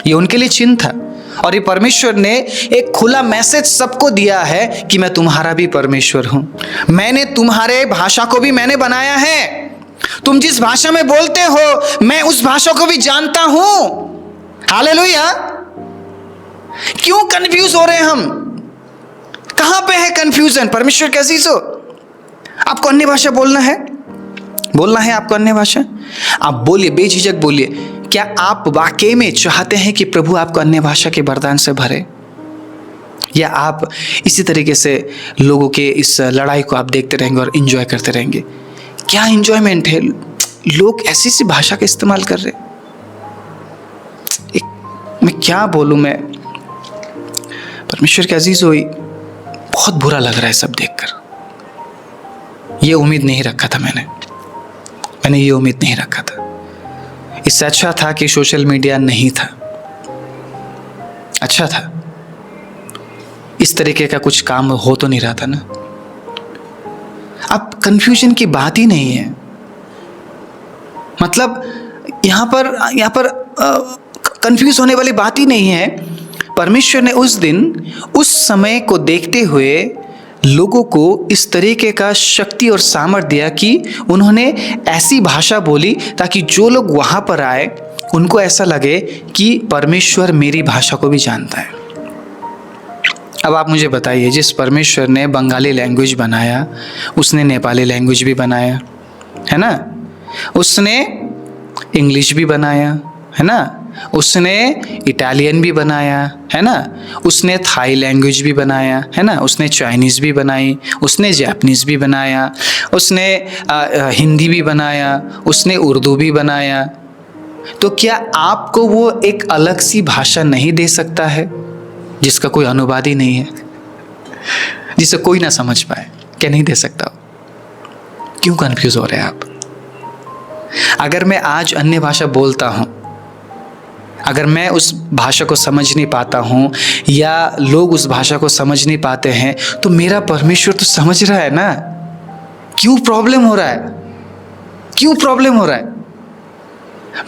ये उनके लिए चिन्ह था। और ये परमेश्वर ने एक खुला मैसेज सबको दिया है कि मैं तुम्हारा भी परमेश्वर हूं, मैंने तुम्हारे भाषा को भी मैंने बनाया है, तुम जिस भाषा में बोलते हो मैं उस भाषा को भी जानता हूं। हालेलुया। क्यों कंफ्यूज हो रहे हैं हम? कहां पे है कंफ्यूजन? परमेश्वर के अजीजों, आपको अन्य भाषा बोलना है आपको अन्य भाषा, आप बोलिए, बेझिझक बोलिए। क्या आप वाकई में चाहते हैं कि प्रभु आपको अन्य भाषा के वरदान से भरे, या आप इसी तरीके से लोगों के इस लड़ाई को आप देखते रहेंगे और एंजॉय करते रहेंगे? क्या एंजॉयमेंट है? लोग ऐसी सी भाषा का इस्तेमाल कर रहे। मैं क्या बोलूं, मैं परमेश्वर के अजीजों, बहुत बुरा लग रहा है सब देखकर। ये उम्मीद नहीं रखा था मैंने ये उम्मीद नहीं रखा था। इससे अच्छा था कि सोशल मीडिया नहीं था, अच्छा था। इस तरीके का कुछ काम हो तो नहीं रहा था ना। अब कंफ्यूजन की बात ही नहीं है। मतलब यहां पर कंफ्यूज होने वाली बात ही नहीं है। परमेश्वर ने उस दिन उस समय को देखते हुए लोगों को इस तरीके का शक्ति और सामर्थ्य दिया कि उन्होंने ऐसी भाषा बोली ताकि जो लोग वहां पर आए उनको ऐसा लगे कि परमेश्वर मेरी भाषा को भी जानता है। अब आप मुझे बताइए, जिस परमेश्वर ने बंगाली लैंग्वेज बनाया उसने नेपाली लैंग्वेज भी बनाया, है ना? उसने इंग्लिश भी बनाया, है ना? उसने इटालियन भी बनाया, है ना? उसने थाई लैंग्वेज भी बनाया, है ना? उसने चाइनीज़ भी बनाई, उसने जापानीज़ भी बनाया, उसने हिंदी भी बनाया, उसने उर्दू भी बनाया। तो क्या आपको वो एक अलग सी भाषा नहीं दे सकता है जिसका कोई अनुवाद ही नहीं है, जिसे कोई ना समझ पाए? क्या नहीं दे सकता? क्यों कंफ्यूज हो रहे हैं आप? अगर मैं आज अन्य भाषा बोलता हूं, अगर मैं उस भाषा को समझ नहीं पाता हूं या लोग उस भाषा को समझ नहीं पाते हैं, तो मेरा परमेश्वर तो समझ रहा है ना। क्यों प्रॉब्लम हो रहा है? क्यों प्रॉब्लम हो रहा है?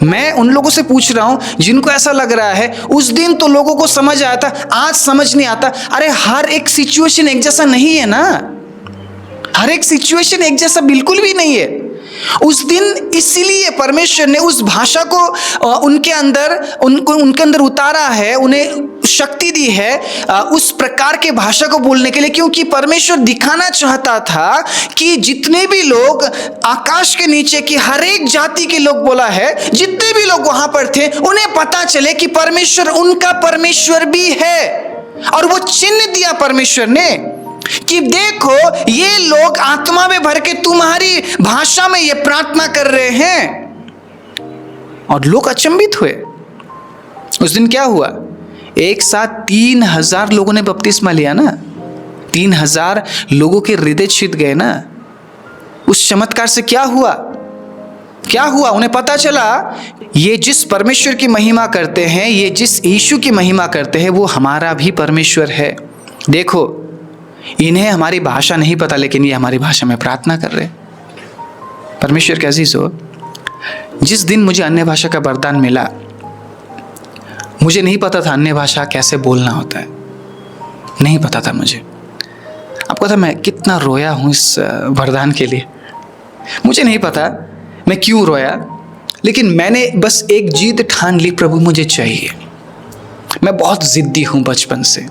मैं उन लोगों से पूछ रहा हूं जिनको ऐसा लग रहा है उस दिन तो लोगों को समझ आया था, आज समझ नहीं आता। अरे हर एक सिचुएशन एक जैसा नहीं है ना, हर एक सिचुएशन एक जैसा बिल्कुल भी नहीं है। उस दिन इसीलिए परमेश्वर ने उस भाषा को उनके अंदर उतारा है, उन्हें शक्ति दी है उस प्रकार के भाषा को बोलने के लिए, क्योंकि परमेश्वर दिखाना चाहता था कि जितने भी लोग आकाश के नीचे की हर एक जाति के लोग बोला है, जितने भी लोग वहां पर थे, उन्हें पता चले कि परमेश्वर उनका परमेश्वर भी है। और वो चिन्ह दिया परमेश्वर ने कि देखो ये लोग आत्मा में भर के तुम्हारी भाषा में ये प्रार्थना कर रहे हैं। और लोग अचंभित हुए। उस दिन क्या हुआ? एक साथ 3000 लोगों ने बपतिस्मा लिया ना। 3000 लोगों के हृदय छिद गए ना। उस चमत्कार से क्या हुआ? उन्हें पता चला ये जिस परमेश्वर की महिमा करते हैं, ये जिस यीशु की महिमा करते हैं, वो हमारा भी परमेश्वर है। देखो, इन्हें हमारी भाषा नहीं पता, लेकिन ये हमारी भाषा में प्रार्थना कर रहे हैं। परमेश्वर के अजीजों, जिस दिन मुझे अन्य भाषा का वरदान मिला, मुझे नहीं पता था अन्य भाषा कैसे बोलना होता है, नहीं पता था मुझे। आपको पता मैं कितना रोया हूँ इस वरदान के लिए? मुझे नहीं पता मैं क्यों रोया, लेकिन मैंने बस एक जिद ठान ली, प्रभु मुझे चाहिए। मैं बहुत जिद्दी हूँ बचपन से।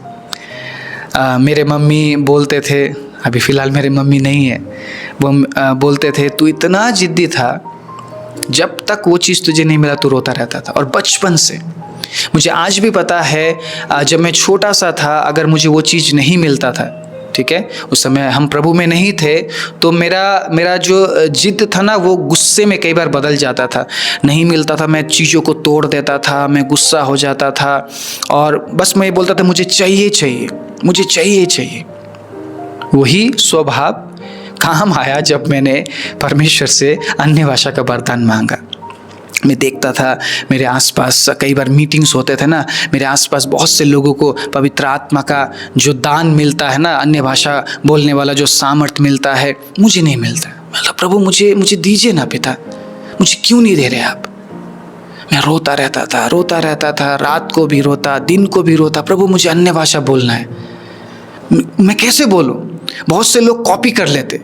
मेरे मम्मी बोलते थे, अभी फ़िलहाल मेरे मम्मी नहीं है, वो बोलते थे तू इतना जिद्दी था, जब तक वो चीज़ तुझे नहीं मिला तू रोता रहता था। और बचपन से मुझे आज भी पता है, जब मैं छोटा सा था, अगर मुझे वो चीज़ नहीं मिलता था, ठीक है, उस समय हम प्रभु में नहीं थे, तो मेरा जो जिद था ना, वो गुस्से में कई बार बदल जाता था। नहीं मिलता था, मैं चीज़ों को तोड़ देता था, मैं गुस्सा हो जाता था, और बस मैं बोलता था मुझे चाहिए चाहिए, मुझे चाहिए चाहिए। वही स्वभाव काम आया जब मैंने परमेश्वर से अन्य भाषा का वरदान मांगा। मैं देखता था मेरे आसपास कई बार मीटिंग्स होते थे ना, मेरे आसपास बहुत से लोगों को पवित्र आत्मा का जो दान मिलता है ना, अन्य भाषा बोलने वाला जो सामर्थ मिलता है, मुझे नहीं मिलता। मतलब प्रभु मुझे दीजिए ना पिता, मुझे क्यों नहीं दे रहे आप। मैं रोता रहता था, रात को भी रोता, दिन को भी रोता, प्रभु मुझे अन्य भाषा बोलना है, मैं कैसे बोलूं। बहुत से लोग कॉपी कर लेते,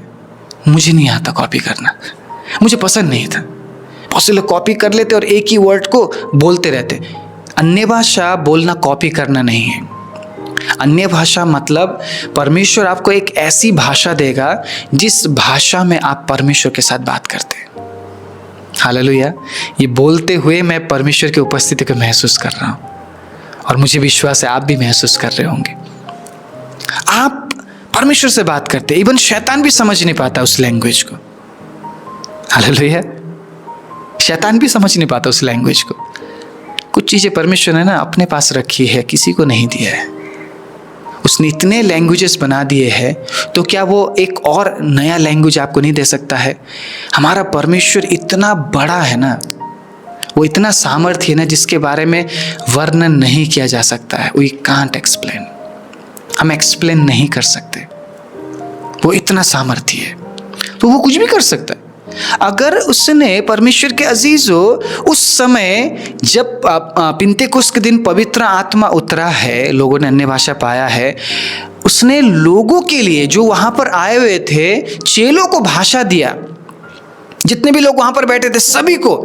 मुझे नहीं आता कॉपी करना, मुझे पसंद नहीं था। बहुत से लोग कॉपी कर लेते और एक ही वर्ड को बोलते रहते। अन्य भाषा बोलना कॉपी करना नहीं है। अन्य भाषा मतलब परमेश्वर आपको एक ऐसी भाषा देगा जिस भाषा में आप परमेश्वर के साथ बात करते हैं। हालेलुया। ये बोलते हुए मैं परमेश्वर की उपस्थिति को महसूस कर रहा हूं और मुझे विश्वास है आप भी महसूस कर रहे होंगे। आप परमेश्वर से बात करते, इवन शैतान भी समझ नहीं पाता उस लैंग्वेज को। हालेलुया। शैतान भी समझ नहीं पाता उस लैंग्वेज को। कुछ चीजें परमेश्वर ने ना अपने पास रखी है, किसी को नहीं दिया है। उसने इतने लैंग्वेजेस बना दिए हैं, तो क्या वो एक और नया लैंग्वेज आपको नहीं दे सकता है? हमारा परमेश्वर इतना बड़ा है ना, वो इतना सामर्थ्य है ना, जिसके बारे में वर्णन नहीं किया जा सकता है। वी कांट एक्सप्लेन, हम एक्सप्लेन नहीं कर सकते। वो इतना सामर्थ्य है, तो वो कुछ भी कर सकता है। अगर उसने, परमेश्वर के अजीजों, उस समय जब पिंतेकुस्त के दिन पवित्र आत्मा उतरा है, लोगों ने अन्य भाषा पाया है, उसने लोगों के लिए जो वहां पर आए हुए थे, चेलों को भाषा दिया। जितने भी लोग वहां पर बैठे थे सभी को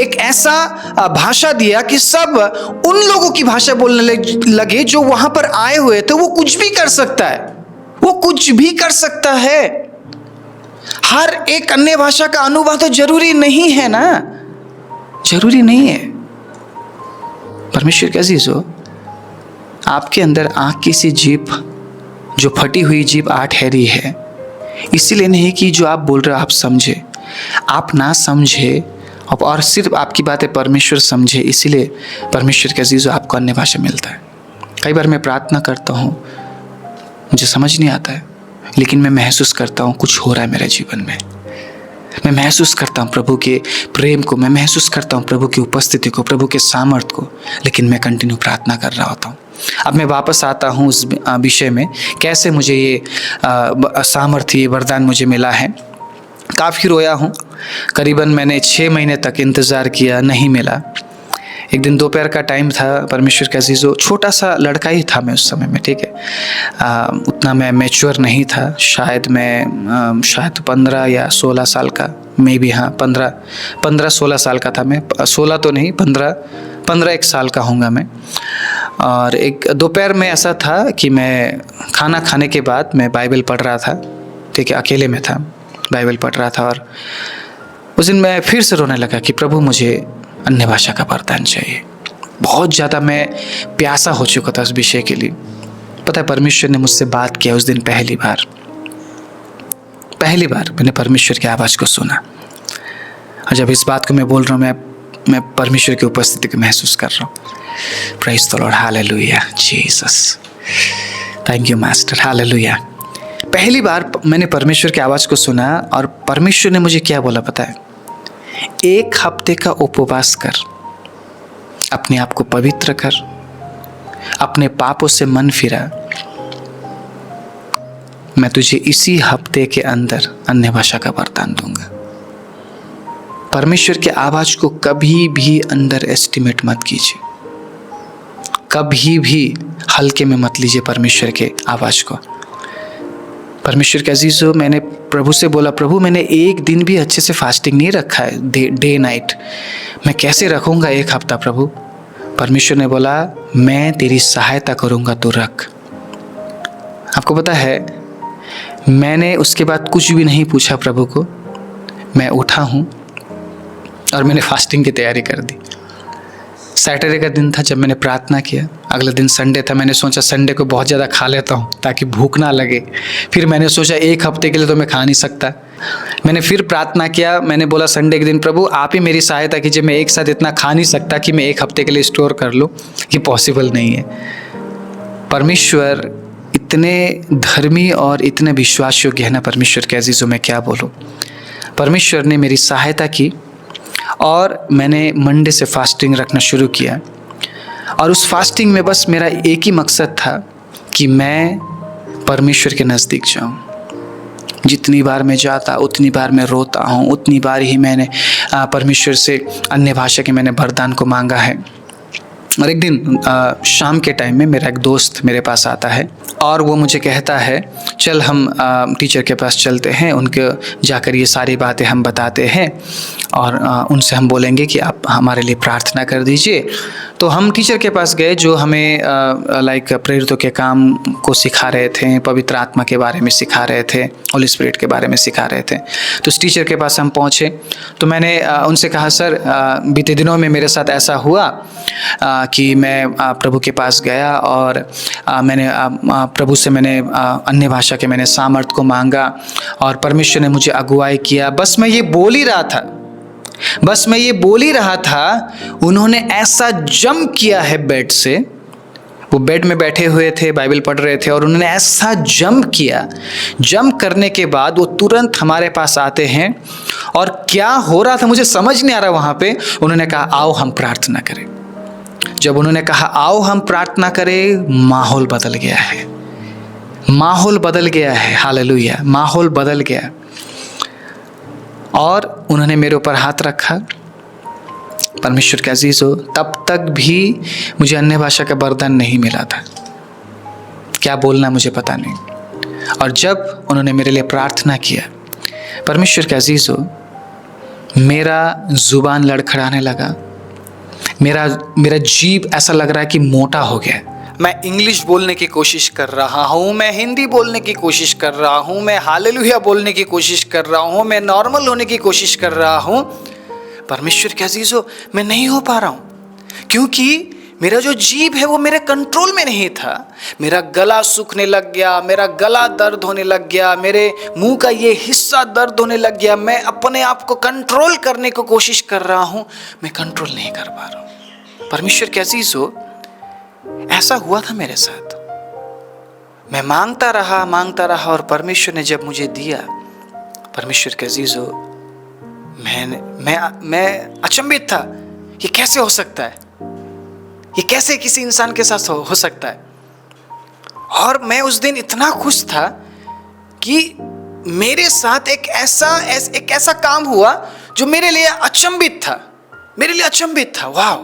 एक ऐसा भाषा दिया कि सब उन लोगों की भाषा बोलने लगे जो वहां पर आए हुए थे। वो कुछ भी कर सकता है, वो कुछ भी कर सकता है। हर एक अन्य भाषा का अनुभव तो जरूरी नहीं है ना, जरूरी नहीं है। परमेश्वर के अजीजों, आपके अंदर आंख की सी जीभ, जो फटी हुई जीभ 8 हैरी है, इसीलिए नहीं कि जो आप बोल रहे हो आप समझे, आप ना समझे और सिर्फ आपकी बातें परमेश्वर समझे, इसीलिए परमेश्वर के अजीजों आपको अन्य भाषा मिलता है। कई बार मैं प्रार्थना करता हूँ, मुझे समझ नहीं आता है, लेकिन मैं महसूस करता हूँ कुछ हो रहा है मेरे जीवन में। मैं महसूस करता हूँ प्रभु के प्रेम को, मैं महसूस करता हूँ प्रभु की उपस्थिति को, प्रभु के सामर्थ्य को, लेकिन मैं कंटिन्यू प्रार्थना कर रहा होता हूँ। अब मैं वापस आता हूँ उस विषय में, कैसे मुझे ये सामर्थ्य, ये वरदान मुझे मिला है। काफ़ी रोया हूँ, करीबन मैंने 6 महीने तक इंतज़ार किया, नहीं मिला। एक दिन दोपहर का टाइम था, परमेश्वर के अजीजों, छोटा सा लड़का ही था मैं उस समय में, ठीक है, उतना मैं मैच्योर नहीं था। शायद मैं शायद 15 या 16 साल का, मे बी, हाँ 15-16 साल का था मैं, 16 तो नहीं, 15-1 साल का होऊंगा मैं। और एक दोपहर में ऐसा था कि मैं खाना खाने के बाद मैं बाइबल पढ़ रहा था, ठीक है, अकेले में था, बाइबल पढ़ रहा था। और उस दिन मैं फिर से रोने लगा कि प्रभु मुझे अन्य भाषा का वरदान चाहिए। बहुत ज़्यादा मैं प्यासा हो चुका था उस विषय के लिए। पता है, परमेश्वर ने मुझसे बात किया उस दिन पहली बार मैंने परमेश्वर की आवाज़ को सुना। और जब इस बात को मैं बोल रहा हूँ, मैं परमेश्वर की उपस्थिति को महसूस कर रहा हूँ। Praise the Lord, hallelujah, Jesus, thank you master, hallelujah. पहली बार मैंने परमेश्वर की आवाज़ को सुना और परमेश्वर ने मुझे क्या बोला पता है? 1 हफ्ते का उपवास कर, अपने आप को पवित्र कर, अपने पापों से मन फिरा, मैं तुझे इसी हफ्ते के अंदर अन्य भाषा का वरदान दूंगा। परमेश्वर की आवाज को कभी भी अंडर एस्टिमेट मत कीजिए, कभी भी हल्के में मत लीजिए परमेश्वर के आवाज को। परमेश्वर के अजीजों, मैंने प्रभु से बोला, प्रभु मैंने एक दिन भी अच्छे से फास्टिंग नहीं रखा है, डे नाइट, मैं कैसे रखूँगा 1 हफ्ता प्रभु? परमेश्वर ने बोला, मैं तेरी सहायता करूँगा, तो रख। आपको पता है, मैंने उसके बाद कुछ भी नहीं पूछा प्रभु को, मैं उठा हूँ और मैंने फास्टिंग की तैयारी कर दी। सैटरडे का दिन था जब मैंने प्रार्थना किया, अगले दिन संडे था, मैंने सोचा संडे को बहुत ज़्यादा खा लेता हूँ ताकि भूख ना लगे। फिर मैंने सोचा 1 हफ्ते के लिए तो मैं खा नहीं सकता। मैंने फिर प्रार्थना किया, मैंने बोला संडे के दिन, प्रभु आप ही मेरी सहायता कीजिए, मैं एक साथ इतना खा नहीं सकता कि मैं 1 हफ्ते के लिए स्टोर कर लूँ, ये पॉसिबल नहीं है। परमेश्वर इतने धर्मी और इतने विश्वास योग्य है ना, परमेश्वर के अजीजों में क्या बोलूँ। परमेश्वर ने मेरी सहायता की और मैंने मंडे से फास्टिंग रखना शुरू किया। और उस फास्टिंग में बस मेरा एक ही मकसद था कि मैं परमेश्वर के नज़दीक जाऊं। जितनी बार मैं जाता उतनी बार मैं रोता हूं, उतनी बार ही मैंने परमेश्वर से अन्य भाषा के मैंने वरदान को मांगा है। और एक दिन शाम के टाइम में मेरा एक दोस्त मेरे पास आता है और वो मुझे कहता है, चल हम टीचर के पास चलते हैं, उनके जाकर ये सारी बातें हम बताते हैं और उनसे हम बोलेंगे कि आप हमारे लिए प्रार्थना कर दीजिए। तो हम टीचर के पास गए जो हमें प्रेरितों के काम को सिखा रहे थे, पवित्र आत्मा के बारे में सिखा रहे थे, होली स्पिरिट के बारे में सिखा रहे थे। तो उस टीचर के पास हम पहुँचे तो मैंने उनसे कहा, सर बीते दिनों में मेरे साथ ऐसा हुआ कि मैं प्रभु के पास गया और मैंने प्रभु से मैंने अन्य भाषा के मैंने सामर्थ को मांगा और परमेश्वर ने मुझे अगुवाई किया। बस मैं ये बोल ही रहा था, उन्होंने ऐसा जंप किया है बेड से। वो बेड में बैठे हुए थे, बाइबल पढ़ रहे थे और उन्होंने ऐसा जंप किया। जंप करने के बाद वो तुरंत हमारे पास आते हैं और क्या हो रहा था मुझे समझ नहीं आ रहा। वहाँ पे उन्होंने कहा, आओ हम प्रार्थना करें। जब उन्होंने कहा आओ हम प्रार्थना करें, माहौल बदल गया है, माहौल बदल गया है। हालेलुया, माहौल बदल गया। और उन्होंने मेरे ऊपर हाथ रखा। परमेश्वर के अजीज हो, तब तक भी मुझे अन्य भाषा का वरदान नहीं मिला था, क्या बोलना मुझे पता नहीं। और जब उन्होंने मेरे लिए प्रार्थना किया, परमेश्वर के अजीज हो, मेरा जुबान लड़खड़ाने लगा, मेरा जीभ ऐसा लग रहा है कि मोटा हो गया। मैं इंग्लिश बोलने की कोशिश कर रहा हूँ, मैं हिंदी बोलने की कोशिश कर रहा हूँ, मैं हालेलुया बोलने की कोशिश कर रहा हूँ, मैं नॉर्मल होने की कोशिश कर रहा हूँ। परमेश्वर के अजीजों, मैं नहीं हो पा रहा हूँ क्योंकि मेरा जो जीभ है वो मेरे कंट्रोल में नहीं था। मेरा गला सूखने लग गया, मेरा गला दर्द होने लग गया, मेरे मुंह का ये हिस्सा दर्द होने लग गया। मैं अपने आप को कंट्रोल करने की कोशिश कर रहा हूँ, मैं कंट्रोल नहीं कर पा रहा हूँ। परमेश्वर के अजीजों, ऐसा हुआ था मेरे साथ। मैं मांगता रहा और परमेश्वर ने जब मुझे दिया, परमेश्वर के अजीजों, मैं अचंभित था। ये कैसे हो सकता है? ये कैसे किसी इंसान के साथ हो सकता है? और मैं उस दिन इतना खुश था कि मेरे साथ एक ऐसा काम हुआ जो मेरे लिए अचंभित था। वाह!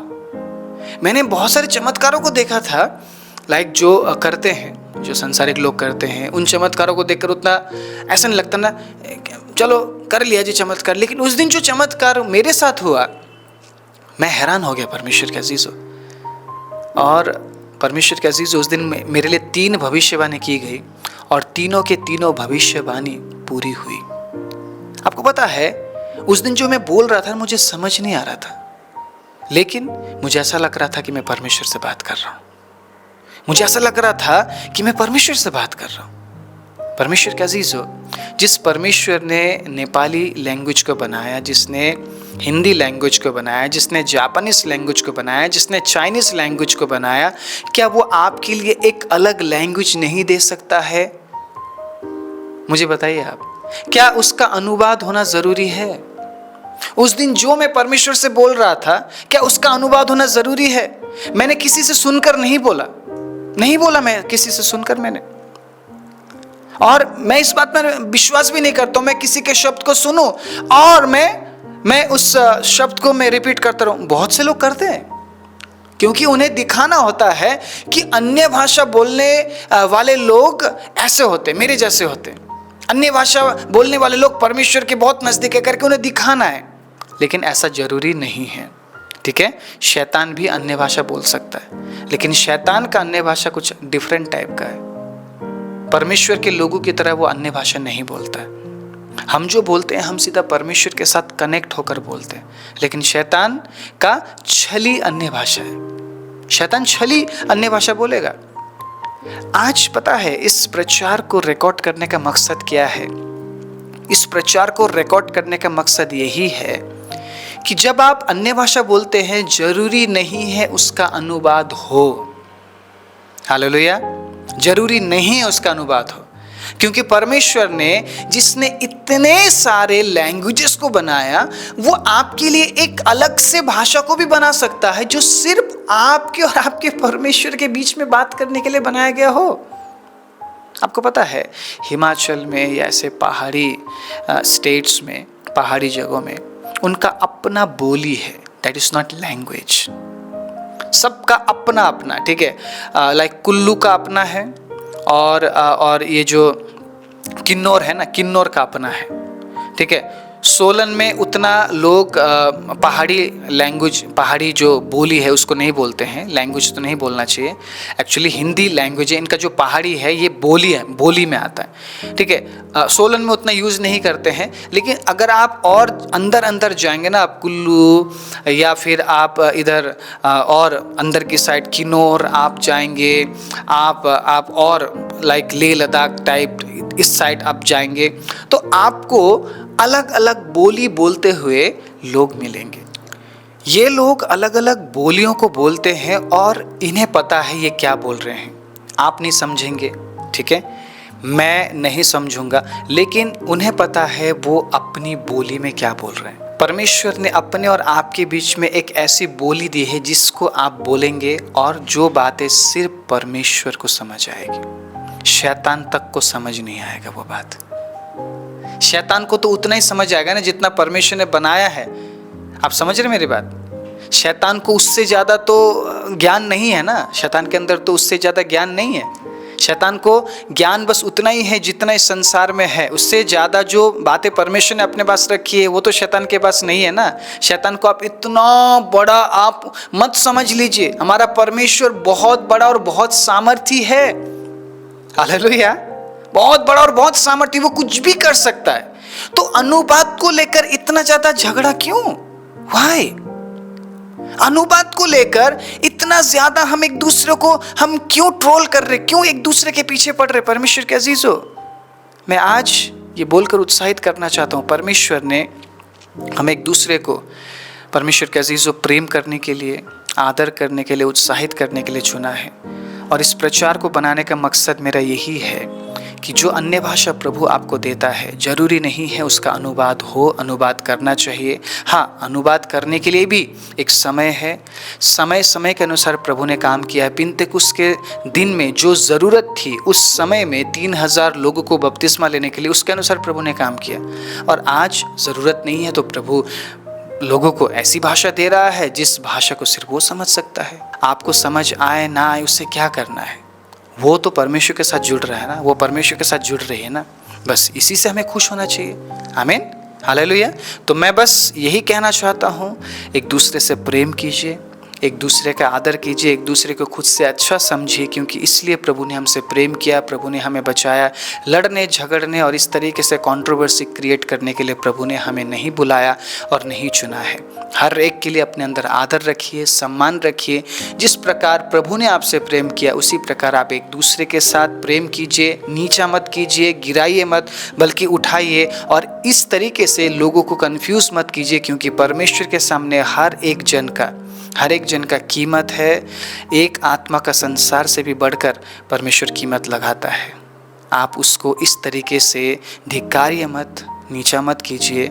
मैंने बहुत सारे चमत्कारों को देखा था, जो करते हैं, जो संसारिक लोग करते हैं, उन चमत्कारों को देखकर उतना ऐसा नहीं लगता ना, चलो कर लिया जी चमत्कार। लेकिन उस दिन जो चमत्कार मेरे साथ हुआ, मैं हैरान हो गया परमेश्वर के अजीजों। और परमेश्वर के अजीजों, उस दिन मेरे लिए 3 भविष्यवाणी की गई और तीनों के तीनों भविष्यवाणी पूरी हुई। आपको पता है, उस दिन जो मैं बोल रहा था मुझे समझ नहीं आ रहा था, लेकिन मुझे ऐसा लग रहा था कि मैं परमेश्वर से बात कर रहा हूँ। मुझे ऐसा लग रहा था कि मैं परमेश्वर से बात कर रहा हूँ। परमेश्वर के अजीजों, जिस परमेश्वर ने नेपाली लैंग्वेज को बनाया, जिसने हिंदी लैंग्वेज को बनाया, जिसने जापानीज लैंग्वेज को बनाया, जिसने चाइनीज लैंग्वेज को बनाया, क्या वो आपके लिए एक अलग लैंग्वेज नहीं दे सकता है? मुझे बताइए आप, क्या उसका अनुवाद होना जरूरी है? उस दिन जो मैं परमेश्वर से बोल रहा था, क्या उसका अनुवाद होना जरूरी है? मैंने किसी से सुनकर नहीं बोला, मैं किसी से सुनकर मैंने, और मैं इस बात पर विश्वास भी नहीं करता हूं मैं किसी के शब्द को सुनूं और मैं उस शब्द को मैं रिपीट करता रहूं। बहुत से लोग करते हैं क्योंकि उन्हें दिखाना होता है कि अन्य भाषा बोलने वाले लोग ऐसे होते, मेरे जैसे होते। अन्य भाषा बोलने वाले लोग परमेश्वर के बहुत नजदीक है करके उन्हें दिखाना है, लेकिन ऐसा जरूरी नहीं है। ठीक है, शैतान भी अन्य भाषा बोल सकता है, लेकिन शैतान का अन्य भाषा कुछ डिफरेंट टाइप का है। परमेश्वर के लोगों की तरह वो अन्य भाषा नहीं बोलता है। हम जो बोलते हैं, हम सीधा परमेश्वर के साथ कनेक्ट होकर बोलते हैं, लेकिन शैतान का छली अन्य भाषा है। शैतान छली अन्य भाषा बोलेगा। आज पता है इस प्रचार को रिकॉर्ड करने का मकसद क्या है? इस प्रचार को रिकॉर्ड करने का मकसद यही है कि जब आप अन्य भाषा बोलते हैं, जरूरी नहीं है उसका अनुवाद हो। हालेलुया, जरूरी नहीं है उसका अनुवाद हो। क्योंकि परमेश्वर ने जिसने इतने सारे लैंग्वेजेस को बनाया, वो आपके लिए एक अलग से भाषा को भी बना सकता है जो सिर्फ आपके और आपके परमेश्वर के बीच में बात करने के लिए बनाया गया हो। आपको पता है, हिमाचल में या ऐसे पहाड़ी स्टेट्स में, पहाड़ी जगहों में उनका अपना बोली है। That is not language. सबका अपना अपना, ठीक है। लाइक कुल्लू का अपना है, और ये जो किन्नौर है ना, किन्नौर का अपना है, ठीक है। सोलन में उतना लोग पहाड़ी लैंग्वेज, पहाड़ी जो बोली है उसको नहीं बोलते हैं। लैंग्वेज तो नहीं बोलना चाहिए, एक्चुअली हिंदी लैंग्वेज है। इनका जो पहाड़ी है ये बोली है, बोली में आता है, ठीक है। सोलन में उतना यूज़ नहीं करते हैं। लेकिन अगर आप और अंदर अंदर जाएंगे ना, आप कुल्लू या फिर आप इधर और अंदर की साइड किन्नौर आप जाएंगे, आप और लाइक लेह लद्दाख टाइप इस साइड आप जाएंगे, तो आपको अलग अलग बोली बोलते हुए लोग मिलेंगे। ये लोग अलग अलग बोलियों को बोलते हैं और इन्हें पता है ये क्या बोल रहे हैं। आप नहीं समझेंगे, ठीक है, मैं नहीं समझूंगा, लेकिन उन्हें पता है वो अपनी बोली में क्या बोल रहे हैं। परमेश्वर ने अपने और आपके बीच में एक ऐसी बोली दी है जिसको आप बोलेंगे और जो बातें सिर्फ परमेश्वर को समझ आएगी। शैतान तक को समझ नहीं आएगा वो बात। शैतान को तो उतना ही समझ आएगा ना जितना परमेश्वर ने बनाया है। आप समझ रहे मेरी बात? शैतान को उससे ज़्यादा तो ज्ञान नहीं है ना, शैतान के अंदर तो उससे ज़्यादा ज्ञान नहीं है। शैतान को ज्ञान बस उतना ही है जितना इस संसार में है। उससे ज़्यादा जो बातें परमेश्वर ने अपने पास रखी है वो तो शैतान के पास नहीं है ना। शैतान को आप इतना बड़ा आप मत समझ लीजिए। हमारा परमेश्वर बहुत बड़ा और बहुत सामर्थी है। हालेलुया, बहुत बड़ा और बहुत सामर्थी, वो कुछ भी कर सकता है। तो अनुवाद को लेकर इतना ज्यादा झगड़ा क्यों? व्हाई? अनुवाद को लेकर इतना ज्यादा हम एक दूसरे को हम क्यों ट्रोल कर रहे, क्यों एक दूसरे के पीछे पड़ रहे? परमेश्वर के अजीजों, मैं आज ये बोलकर उत्साहित करना चाहता हूं, परमेश्वर ने हम एक दूसरे को, परमेश्वर के अजीजों, प्रेम करने के लिए, आदर करने के लिए, उत्साहित करने के लिए चुना है। और इस प्रचार को बनाने का मकसद मेरा यही है कि जो अन्य भाषा प्रभु आपको देता है, जरूरी नहीं है उसका अनुवाद हो, अनुवाद करना चाहिए। हाँ, अनुवाद करने के लिए भी एक समय है, समय समय के अनुसार प्रभु ने काम किया है। पिन्तेकुस्त के दिन में जो ज़रूरत थी उस समय में 3000 लोगों को बपतिस्मा लेने के लिए, उसके अनुसार प्रभु ने काम किया। और आज ज़रूरत नहीं है तो प्रभु लोगों को ऐसी भाषा दे रहा है जिस भाषा को सिर्फ वो समझ सकता है। आपको समझ आए ना आए उससे क्या करना है, वो तो परमेश्वर के साथ जुड़ रहा है ना, वो परमेश्वर के साथ जुड़ रही है ना, बस इसी से हमें खुश होना चाहिए। आमीन, हालेलुया। तो मैं बस यही कहना चाहता हूँ, एक दूसरे से प्रेम कीजिए, एक दूसरे का आदर कीजिए, एक दूसरे को खुद से अच्छा समझिए, क्योंकि इसलिए प्रभु ने हमसे प्रेम किया, प्रभु ने हमें बचाया। लड़ने झगड़ने और इस तरीके से कंट्रोवर्सी क्रिएट करने के लिए प्रभु ने हमें नहीं बुलाया और नहीं चुना है। हर एक के लिए अपने अंदर आदर रखिए, सम्मान रखिए। जिस प्रकार प्रभु ने आपसे प्रेम किया उसी प्रकार आप एक दूसरे के साथ प्रेम कीजिए। नीचा मत कीजिए, गिराइए मत, बल्कि उठाइए। और इस तरीके से लोगों को कंफ्यूज मत कीजिए, क्योंकि परमेश्वर के सामने हर एक जन का कीमत है। एक आत्मा का संसार से भी बढ़कर परमेश्वर कीमत लगाता है। आप उसको इस तरीके से धिक्कारिए मत, नीचा मत कीजिए।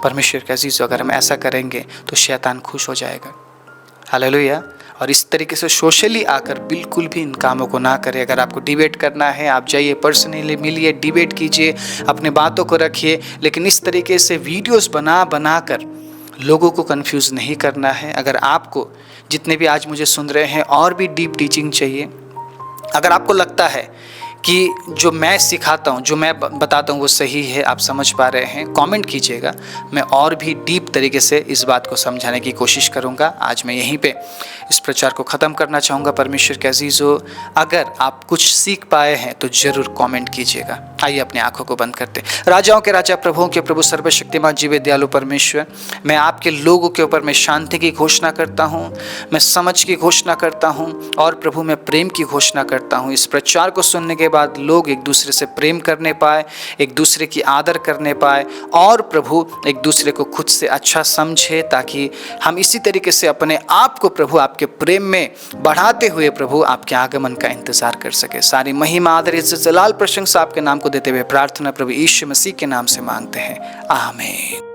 परमेश्वर के अजीज़ों, अगर हम ऐसा करेंगे तो शैतान खुश हो जाएगा। हालेलुया। और इस तरीके से सोशली आकर बिल्कुल भी इन कामों को ना करें। अगर आपको डिबेट करना है, आप जाइए, पर्सनली मिलिए, डिबेट कीजिए, अपने बातों को रखिए, लेकिन इस तरीके से वीडियोस बना कर लोगों को कंफ्यूज नहीं करना है। अगर आपको, जितने भी आज मुझे सुन रहे हैं, और भी डीप टीचिंग चाहिए, अगर आपको लगता है कि जो मैं सिखाता हूँ, जो मैं बताता हूँ वो सही है, आप समझ पा रहे हैं, कमेंट कीजिएगा। मैं और भी डीप तरीके से इस बात को समझाने की कोशिश करूँगा। आज मैं यहीं पे इस प्रचार को ख़त्म करना चाहूँगा। परमेश्वर के अजीज़ों, अगर आप कुछ सीख पाए हैं तो ज़रूर कमेंट कीजिएगा। आइए अपनी आंखों को बंद करते। राजाओं के राजा, प्रभुओं के प्रभु, सर्वशक्तिमान जीवे दयालु परमेश्वर, मैं आपके लोगों के ऊपर मैं शांति की घोषणा करता हूँ, मैं समझ की घोषणा करता हूँ, और प्रभु मैं प्रेम की घोषणा करता हूँ। इस प्रचार को सुनने के के बाद लोग एक दूसरे से प्रेम करने पाए, एक दूसरे की आदर करने पाए और प्रभु एक दूसरे को खुद से अच्छा समझे, ताकि हम इसी तरीके से अपने आप को प्रभु आपके प्रेम में बढ़ाते हुए प्रभु आपके आगमन का इंतजार कर सके। सारी महिमा, आदर, इज्जत, जलाल, प्रशंसा आपके नाम को देते हुए प्रार्थना प्रभु यीशु मसीह के नाम से मांगते हैं, आमीन।